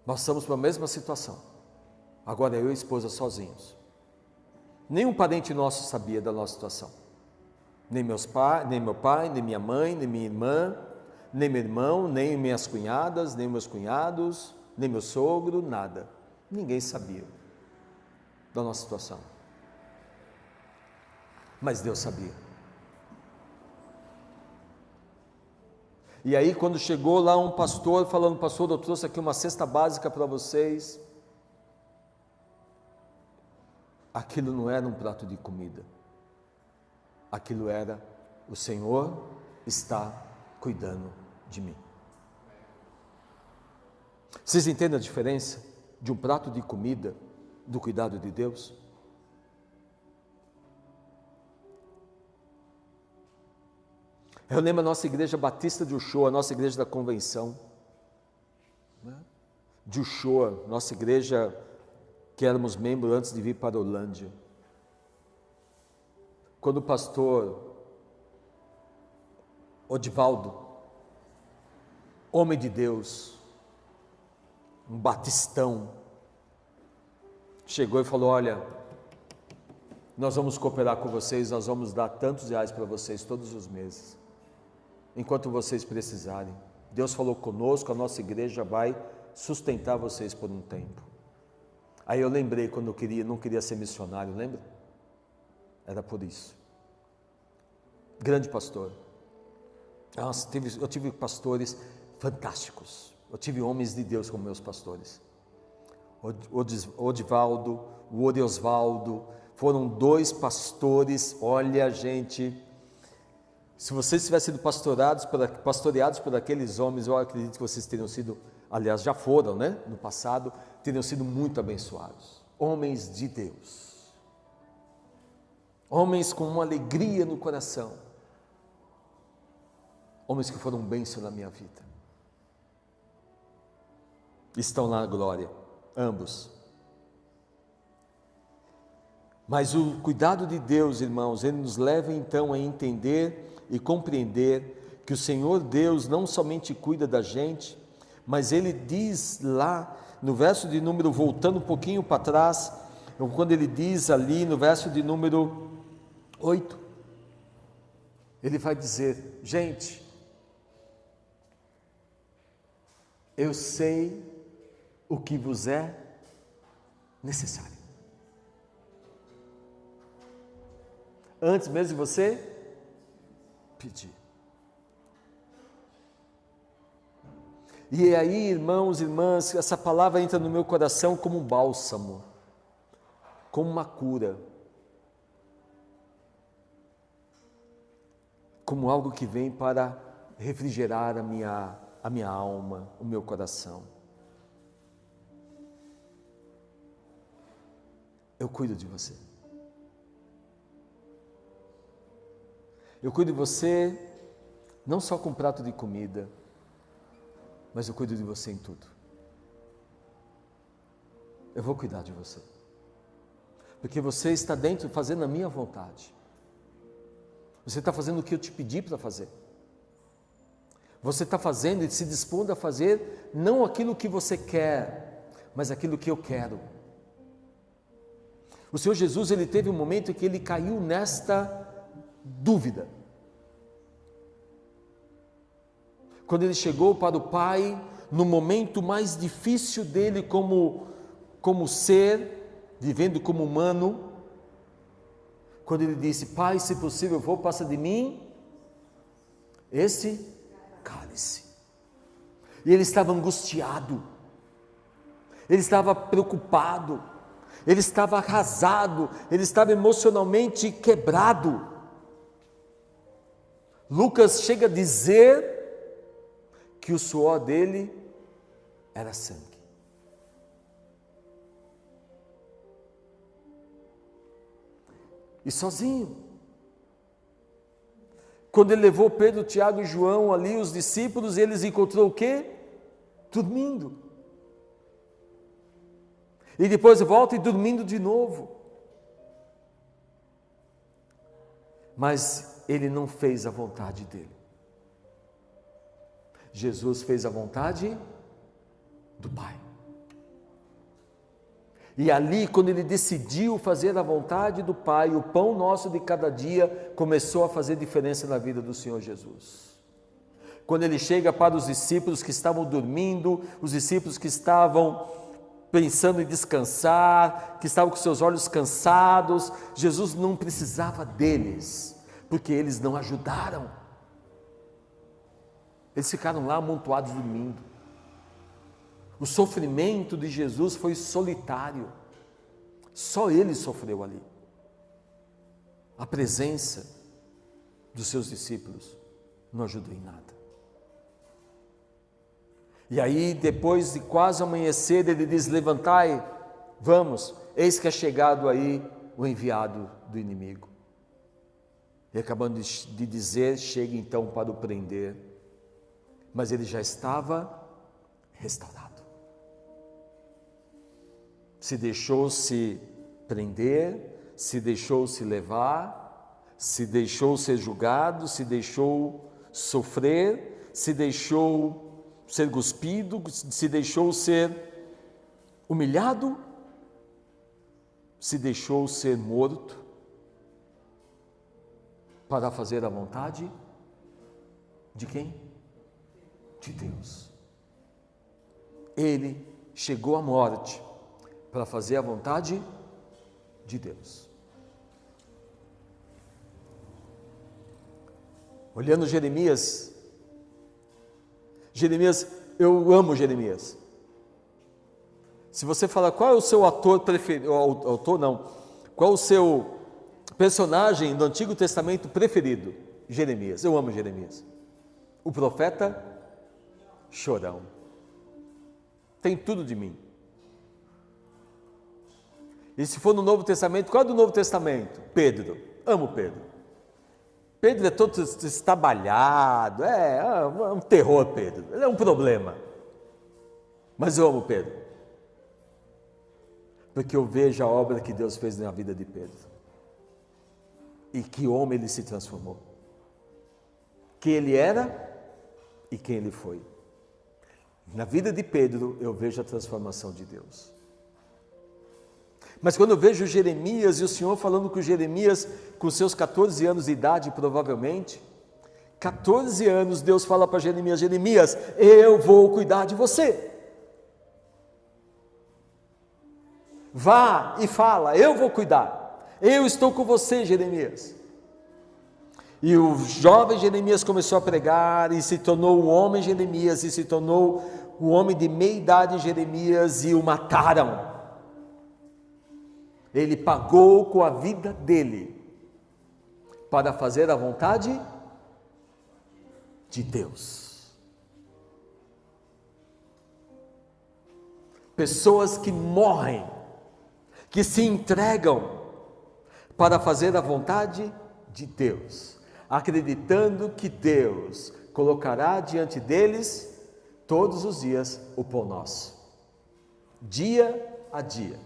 nós estamos para a mesma situação. Agora eu e a esposa sozinhos. Nenhum parente nosso sabia da nossa situação. Nem meu pai, nem minha mãe, nem minha irmã, nem meu irmão, nem minhas cunhadas, nem meus cunhados, nem meu sogro, nada. Ninguém sabia da nossa situação. Mas Deus sabia. E aí quando chegou lá um pastor falando, pastor, eu trouxe aqui uma cesta básica para vocês. Aquilo não era um prato de comida. Aquilo era, o Senhor está cuidando de mim. Vocês entendem a diferença de um prato de comida do cuidado de Deus? Eu lembro a nossa igreja Batista de Uchoa, a nossa igreja da convenção, de Uchoa, nossa igreja porque éramos membros antes de vir para a Holândia. Quando o pastor Odivaldo, homem de Deus, um batistão, chegou e falou: olha, nós vamos cooperar com vocês, nós vamos dar tantos reais para vocês todos os meses, enquanto vocês precisarem. Deus falou conosco, a nossa igreja vai sustentar vocês por um tempo. Aí eu lembrei quando eu não queria ser missionário, lembra? Era por isso. Grande pastor. Nossa, eu tive pastores fantásticos. Eu tive homens de Deus como meus pastores. Odivaldo, o Oriosvaldo, foram 2 pastores. Olha, gente, se vocês tivessem sido pastoreados por aqueles homens, eu acredito que vocês teriam sido, aliás, já foram, né? No passado, teriam sido muito abençoados. Homens de Deus. Homens com uma alegria no coração. Homens que foram bênção na minha vida. Estão lá na glória, ambos. Mas o cuidado de Deus, irmãos, ele nos leva então a entender e compreender que o Senhor Deus não somente cuida da gente, mas ele diz lá no verso de número, voltando um pouquinho para trás, quando ele diz ali no verso de número 8, ele vai dizer: gente, eu sei o que vos é necessário. Antes mesmo de você pedir. E aí, irmãos e irmãs, essa palavra entra no meu coração como um bálsamo, como uma cura, como algo que vem para refrigerar a minha alma, o meu coração. Eu cuido de você. Eu cuido de você não só com um prato de comida, mas eu cuido de você em tudo. Eu vou cuidar de você. Porque você está dentro fazendo a minha vontade. Você está fazendo o que eu te pedi para fazer. Você está fazendo e se dispondo a fazer não aquilo que você quer, mas aquilo que eu quero. O Senhor Jesus, ele teve um momento em que ele caiu nesta dúvida. Quando ele chegou para o Pai, no momento mais difícil dele como ser, vivendo como humano, quando ele disse: Pai, se possível, passa de mim esse cálice. E ele estava angustiado, ele estava preocupado, ele estava arrasado, ele estava emocionalmente quebrado. Lucas chega a dizer que o suor dele era sangue. E sozinho. Quando ele levou Pedro, Tiago e João ali, os discípulos, eles encontrou o quê? Dormindo. E depois volta e dormindo de novo. Mas ele não fez a vontade dele. Jesus fez a vontade do Pai. E ali, quando ele decidiu fazer a vontade do Pai, o pão nosso de cada dia começou a fazer diferença na vida do Senhor Jesus. Quando ele chega para os discípulos que estavam dormindo, os discípulos que estavam pensando em descansar, que estavam com seus olhos cansados, Jesus não precisava deles, porque eles não ajudaram. Eles ficaram lá amontoados dormindo. O sofrimento de Jesus foi solitário. Só ele sofreu ali. A presença dos seus discípulos não ajudou em nada. E aí, depois de quase amanhecer, ele diz: levantai, vamos, eis que é chegado aí o enviado do inimigo. E acabando de dizer, chega então para o prender, mas ele já estava restaurado. se deixou se prender, se deixou se levar, se deixou ser julgado, se deixou sofrer, se deixou ser cuspido, se deixou ser humilhado, se deixou ser morto para fazer a vontade de quem? De Deus. Ele chegou à morte para fazer a vontade de Deus. Olhando Jeremias, eu amo Jeremias. Se você falar qual é o seu ator preferido, qual é o seu personagem do Antigo Testamento preferido? Jeremias, eu amo Jeremias. O profeta chorão. Tem tudo de mim. E se for no Novo Testamento, qual é do Novo Testamento? Pedro, amo Pedro. Pedro é todo estabalhado, é um terror Pedro, ele é um problema. Mas eu amo Pedro. Porque eu vejo a obra que Deus fez na vida de Pedro. E que homem ele se transformou. Quem ele era e quem ele foi. Na vida de Pedro eu vejo a transformação de Deus. Mas quando eu vejo Jeremias e o Senhor falando com Jeremias com seus 14 anos de idade, provavelmente, 14 anos Deus fala para Jeremias, Jeremias, eu vou cuidar de você. Vá e fala, eu vou cuidar, eu estou com você, Jeremias. E o jovem Jeremias começou a pregar e se tornou um homem Jeremias, e se tornou um homem de meia idade Jeremias, e o mataram. Ele pagou com a vida dele para fazer a vontade de Deus. Pessoas que morrem, que se entregam para fazer a vontade de Deus, acreditando que Deus colocará diante deles todos os dias o pão nosso, dia a dia.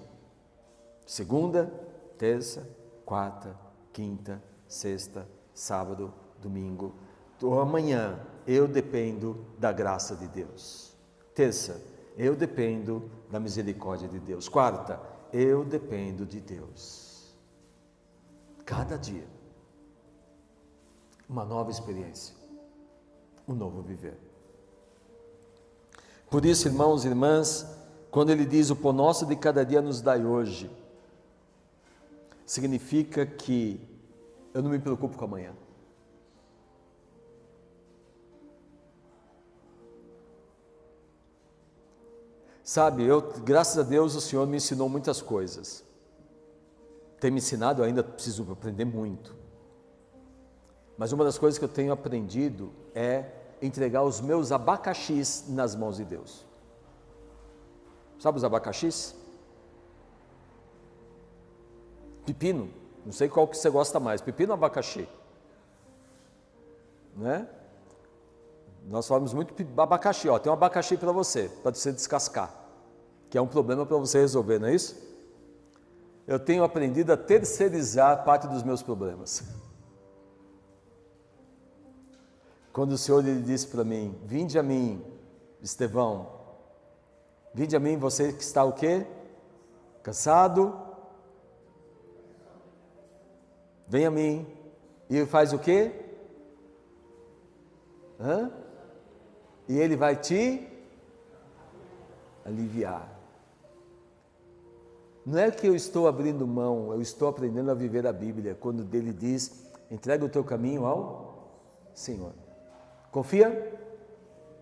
Segunda, terça, quarta, quinta, sexta, sábado, domingo. Amanhã eu dependo da graça de Deus. Terça, eu dependo da misericórdia de Deus. Quarta, eu dependo de Deus. Cada dia, uma nova experiência, um novo viver. Por isso, irmãos e irmãs, quando ele diz o pão nosso de cada dia nos dai hoje, significa que eu não me preocupo com amanhã. Sabe, graças a Deus o Senhor me ensinou muitas coisas. Tem me ensinado, eu ainda preciso aprender muito. Mas uma das coisas que eu tenho aprendido é entregar os meus abacaxis nas mãos de Deus. Sabe os abacaxis? Pepino, não sei qual que você gosta mais, pepino ou abacaxi? Né? Nós falamos muito abacaxi, tem um abacaxi para você descascar, que é um problema para você resolver, não é isso? Eu tenho aprendido a terceirizar parte dos meus problemas. Quando o Senhor ele disse para mim, vinde a mim, Estevão, vinde a mim você que está o quê? Cansado? Vem a mim, e ele faz o quê? E ele vai te aliviar. Não é que eu estou abrindo mão, eu estou aprendendo a viver a Bíblia, quando ele diz, entrega o teu caminho ao Senhor. Confia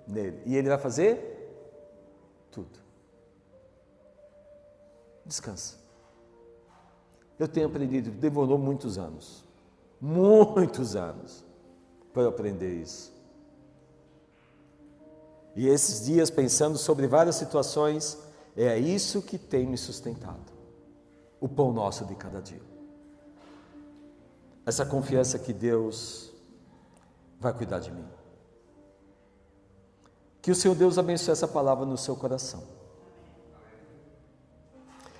nele, e ele vai fazer tudo. Descansa. Eu tenho aprendido, demorou muitos anos para eu aprender isso. E esses dias, pensando sobre várias situações, é isso que tem me sustentado. O pão nosso de cada dia. Essa confiança que Deus vai cuidar de mim. Que o Senhor Deus abençoe essa palavra no seu coração.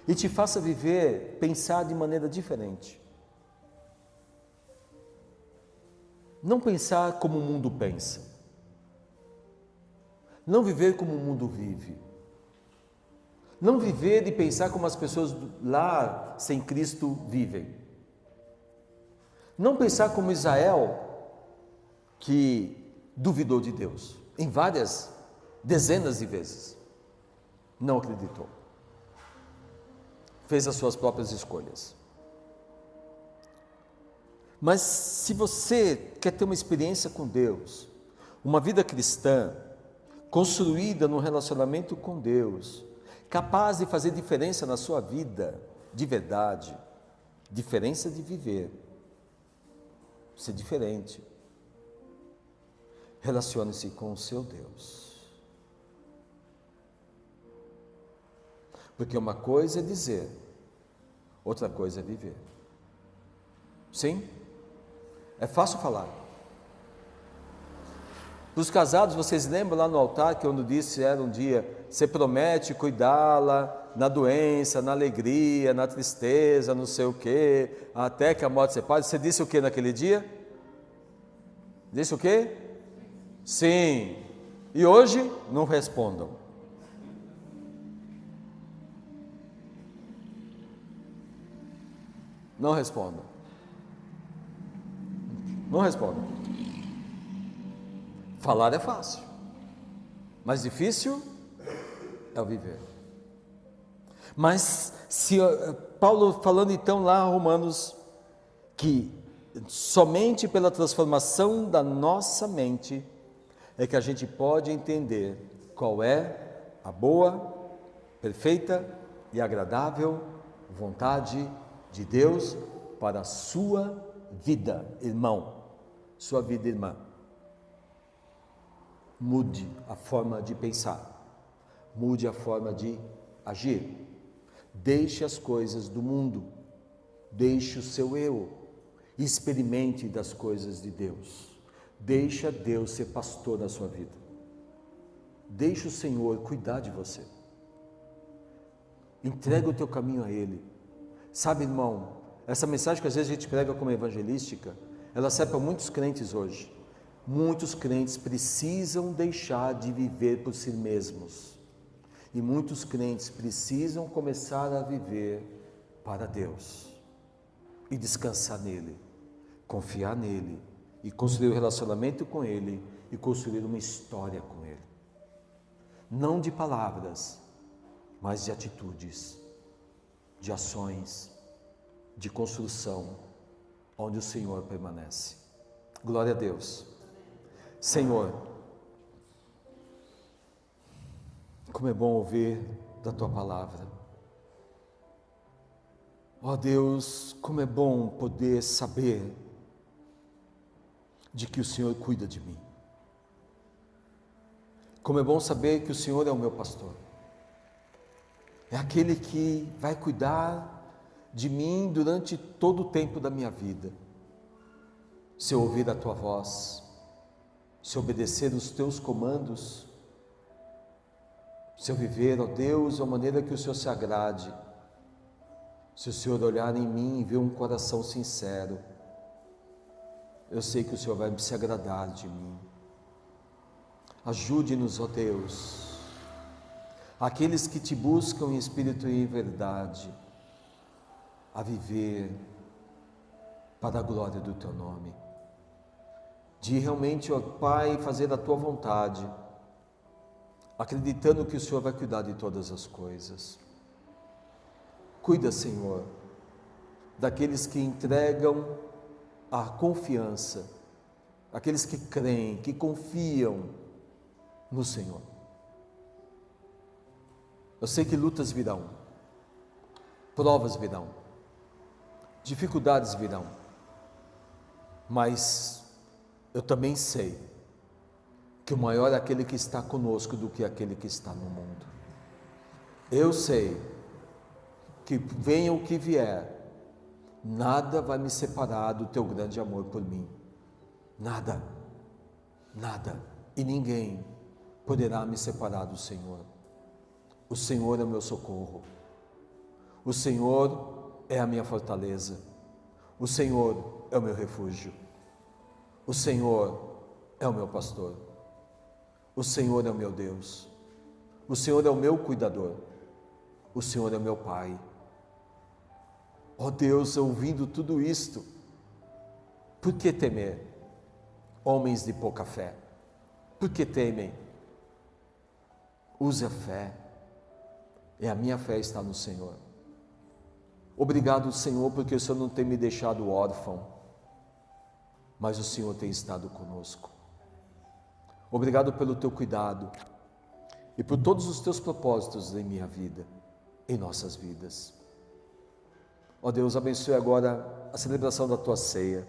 e te faça viver, pensar de maneira diferente. Não pensar como o mundo pensa. Não viver como o mundo vive. Não viver e pensar como as pessoas lá sem Cristo vivem. Não pensar como Israel, que duvidou de Deus em várias dezenas de vezes. Não acreditou. Fez as suas próprias escolhas. Mas se você quer ter uma experiência com Deus, uma vida cristã, construída no relacionamento com Deus, capaz de fazer diferença na sua vida, de verdade, diferença de viver, ser diferente, relacione-se com o seu Deus. Porque uma coisa é dizer, outra coisa é viver. Sim? É fácil falar. Para os casados, vocês lembram lá no altar que eu disse, era um dia, você promete cuidá-la na doença, na alegria, na tristeza, não sei o quê, até que a morte separe. Você disse o que naquele dia? Disse o quê? Sim. E hoje, não respondam. Não respondam. Não respondam. Falar é fácil, mas difícil é o viver. Mas se Paulo falando então lá em Romanos, que somente pela transformação da nossa mente é que a gente pode entender qual é a boa, perfeita e agradável vontade de Deus para a sua vida, irmão, sua vida, irmã. Mude a forma de pensar, mude a forma de agir, deixe as coisas do mundo, deixe o seu eu, experimente das coisas de Deus, deixa Deus ser pastor na sua vida, deixe o Senhor cuidar de você, entrega o teu caminho a Ele. Sabe, irmão, essa mensagem que às vezes a gente prega como evangelística, ela serve para muitos crentes hoje. Muitos crentes precisam deixar de viver por si mesmos. E muitos crentes precisam começar a viver para Deus. E descansar nele, confiar nele, e construir um relacionamento com Ele, e construir uma história com Ele. Não de palavras, mas de atitudes, de ações, de construção, onde o Senhor permanece. Glória a Deus. Senhor, como é bom ouvir da Tua Palavra. Ó Deus, como é bom poder saber de que o Senhor cuida de mim. Como é bom saber que o Senhor é o meu pastor. É aquele que vai cuidar de mim durante todo o tempo da minha vida. Se eu ouvir a Tua voz, se obedecer os Teus comandos, se eu viver, ó Deus, da maneira que o Senhor se agrade, se o Senhor olhar em mim e ver um coração sincero, eu sei que o Senhor vai se agradar de mim. Ajude-nos, ó Deus, aqueles que Te buscam em espírito e em verdade, a viver para a glória do Teu nome. De realmente, ó Pai, fazer a Tua vontade, acreditando que o Senhor vai cuidar de todas as coisas. Cuida, Senhor, daqueles que entregam a confiança, aqueles que creem, que confiam no Senhor. Eu sei que lutas virão, provas virão, dificuldades virão, mas eu também sei que o maior é aquele que está conosco do que aquele que está no mundo. Eu sei que venha o que vier, nada vai me separar do Teu grande amor por mim. Nada, nada, e ninguém poderá me separar do Senhor. O Senhor é o meu socorro. O Senhor é a minha fortaleza. O Senhor é o meu refúgio. O Senhor é o meu pastor. O Senhor é o meu Deus. O Senhor é o meu cuidador. O Senhor é o meu Pai. Ó Deus, ouvindo tudo isto, por que temer, homens de pouca fé? Por que temem? Use a fé. E a minha fé está no Senhor. Obrigado, Senhor, porque o Senhor não tem me deixado órfão, mas o Senhor tem estado conosco. Obrigado pelo teu cuidado e por todos os teus propósitos em minha vida, em nossas vidas. Ó Deus, abençoe agora a celebração da tua ceia.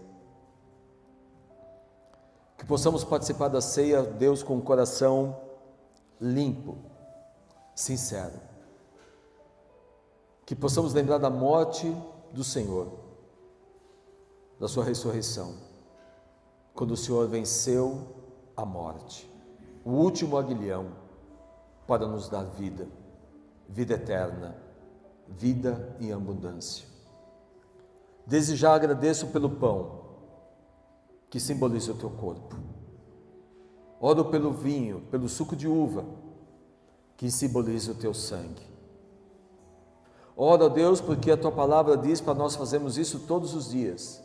Que possamos participar da ceia, Deus, com um coração limpo, sincero. Que possamos lembrar da morte do Senhor, da sua ressurreição, quando o Senhor venceu a morte, o último aguilhão, para nos dar vida, vida eterna, vida em abundância. Desde já agradeço pelo pão, que simboliza o teu corpo. Oro pelo vinho, pelo suco de uva, que simboliza o teu sangue. Oro a Deus, porque a tua palavra diz para nós fazermos isso todos os dias,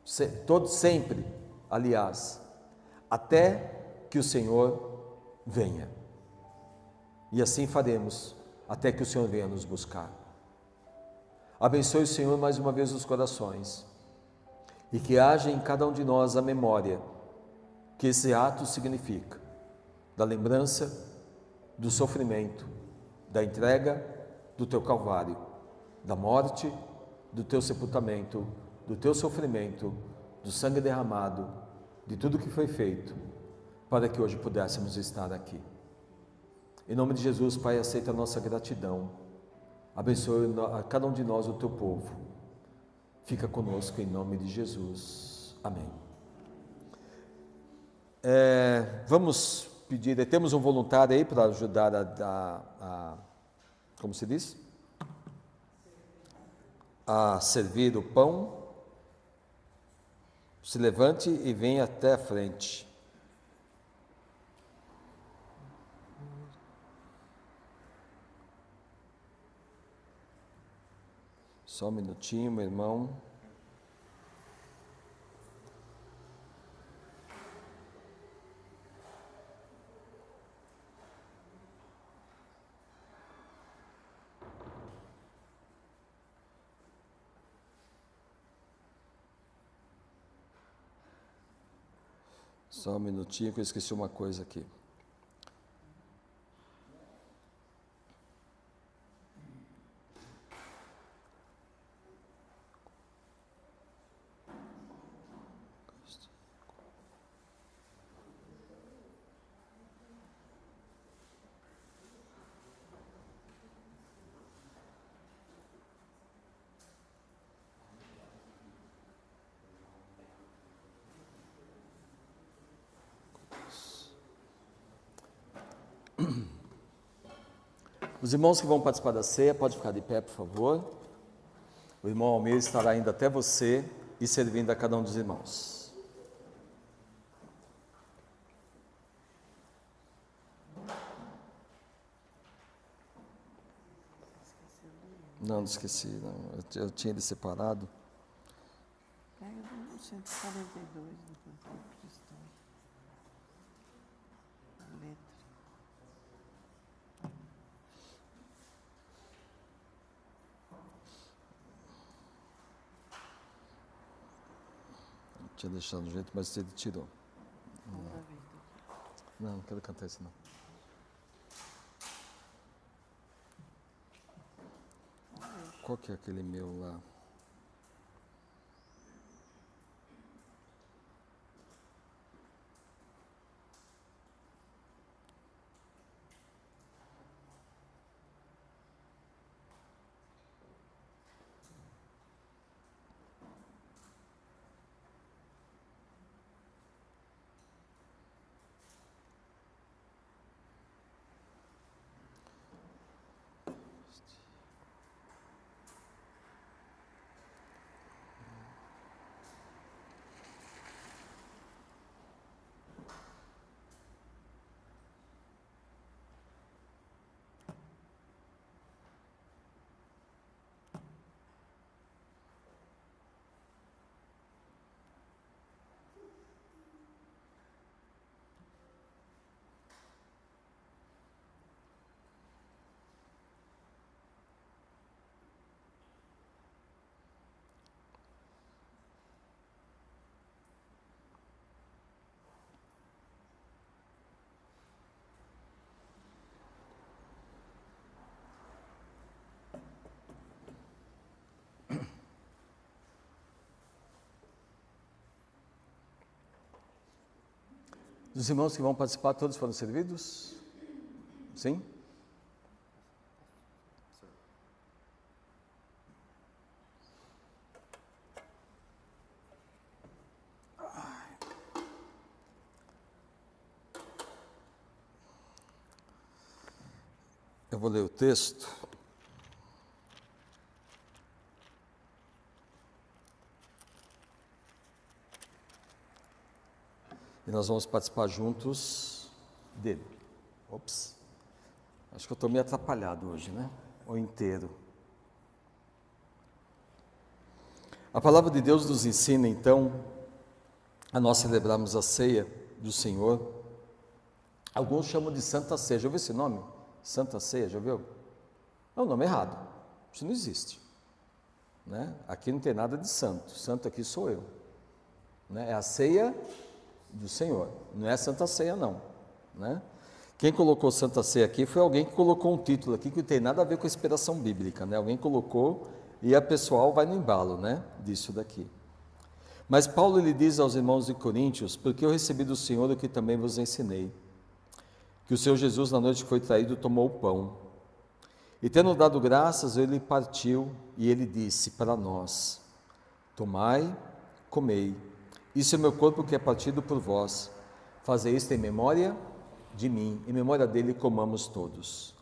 sempre, aliás, até que o Senhor venha. E assim faremos, até que o Senhor venha nos buscar. Abençoe o Senhor mais uma vez os corações, e que haja em cada um de nós a memória que esse ato significa, da lembrança, do sofrimento, da entrega do teu Calvário, da morte, do teu sepultamento, do teu sofrimento, do sangue derramado, de tudo que foi feito, para que hoje pudéssemos estar aqui. Em nome de Jesus, Pai, aceita a nossa gratidão, abençoe a cada um de nós, o teu povo, fica conosco em nome de Jesus, amém. Vamos pedir, temos um voluntário aí para ajudar como se diz? A servir o pão. Se levante e venha até a frente. Só um minutinho, meu irmão. Só um minutinho que eu esqueci uma coisa aqui. Os irmãos que vão participar da ceia, pode ficar de pé, por favor. O irmão Almeida estará indo até você e servindo a cada um dos irmãos. Não esqueci, não. Eu tinha ele separado.
Pega o 142 do cantor cristão. A letra.
Eu tinha deixado no jeito, mas ele tirou. Não quero cantar isso não. Qual que é aquele meu lá? Dos irmãos que vão participar, todos foram servidos? Sim? Eu vou ler o texto. E nós vamos participar juntos dele. Ops. Acho que eu estou meio atrapalhado hoje, né? O inteiro. A palavra de Deus nos ensina, então, a nós celebrarmos a ceia do Senhor. Alguns chamam de Santa Ceia. Já ouviu esse nome? Santa Ceia, já ouviu? É um nome errado. Isso não existe. Né? Aqui não tem nada de santo. Santo aqui sou eu. Né? É a ceia do Senhor. Não é Santa Ceia, não. Né? Quem colocou Santa Ceia aqui foi alguém que colocou um título aqui que não tem nada a ver com a inspiração bíblica. Né? Alguém colocou e a pessoal vai no embalo, né? Disso daqui. Mas Paulo ele diz aos irmãos de Coríntios: porque eu recebi do Senhor o que também vos ensinei, que o Senhor Jesus, na noite que foi traído, tomou o pão, e tendo dado graças, ele partiu, e ele disse para nós: tomai, comei, isso é meu corpo que é partido por vós, fazei isto em memória de mim, em memória dele comamos todos.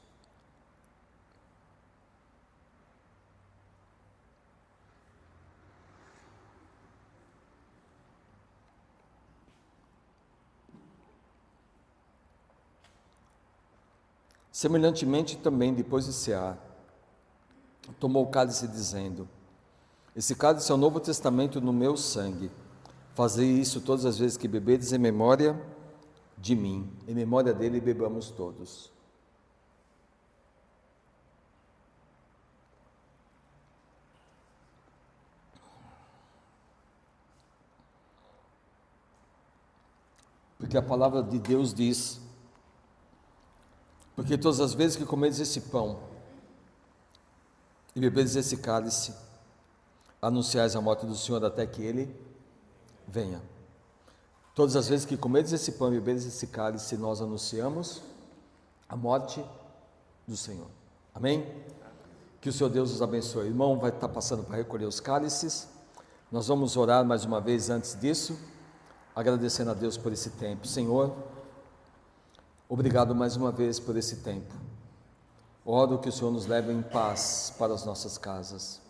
Semelhantemente também, depois de cear, tomou o cálice dizendo: esse cálice é o novo testamento no meu sangue, fazei isso todas as vezes que bebedes em memória de mim, em memória dele bebamos todos. Porque a palavra de Deus diz: porque todas as vezes que comedes esse pão e bebedes esse cálice, anunciais a morte do Senhor até que ele venha. Todas as vezes que comedes esse pão e bebedes esse cálice, nós anunciamos a morte do Senhor. Amém? Que o Senhor Deus os abençoe. O irmão vai estar passando para recolher os cálices. Nós vamos orar mais uma vez antes disso, agradecendo a Deus por esse tempo. Senhor, obrigado mais uma vez por esse tempo. Oro que o Senhor nos leve em paz para as nossas casas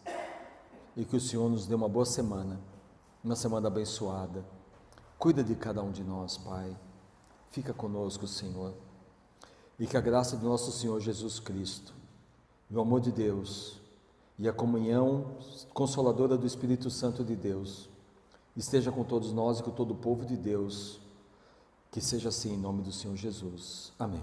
e que o Senhor nos dê uma boa semana, uma semana abençoada. Cuida de cada um de nós, Pai. Fica conosco, Senhor. E que a graça do nosso Senhor Jesus Cristo, o amor de Deus e a comunhão consoladora do Espírito Santo de Deus esteja com todos nós e com todo o povo de Deus. Que seja assim em nome do Senhor Jesus. Amém.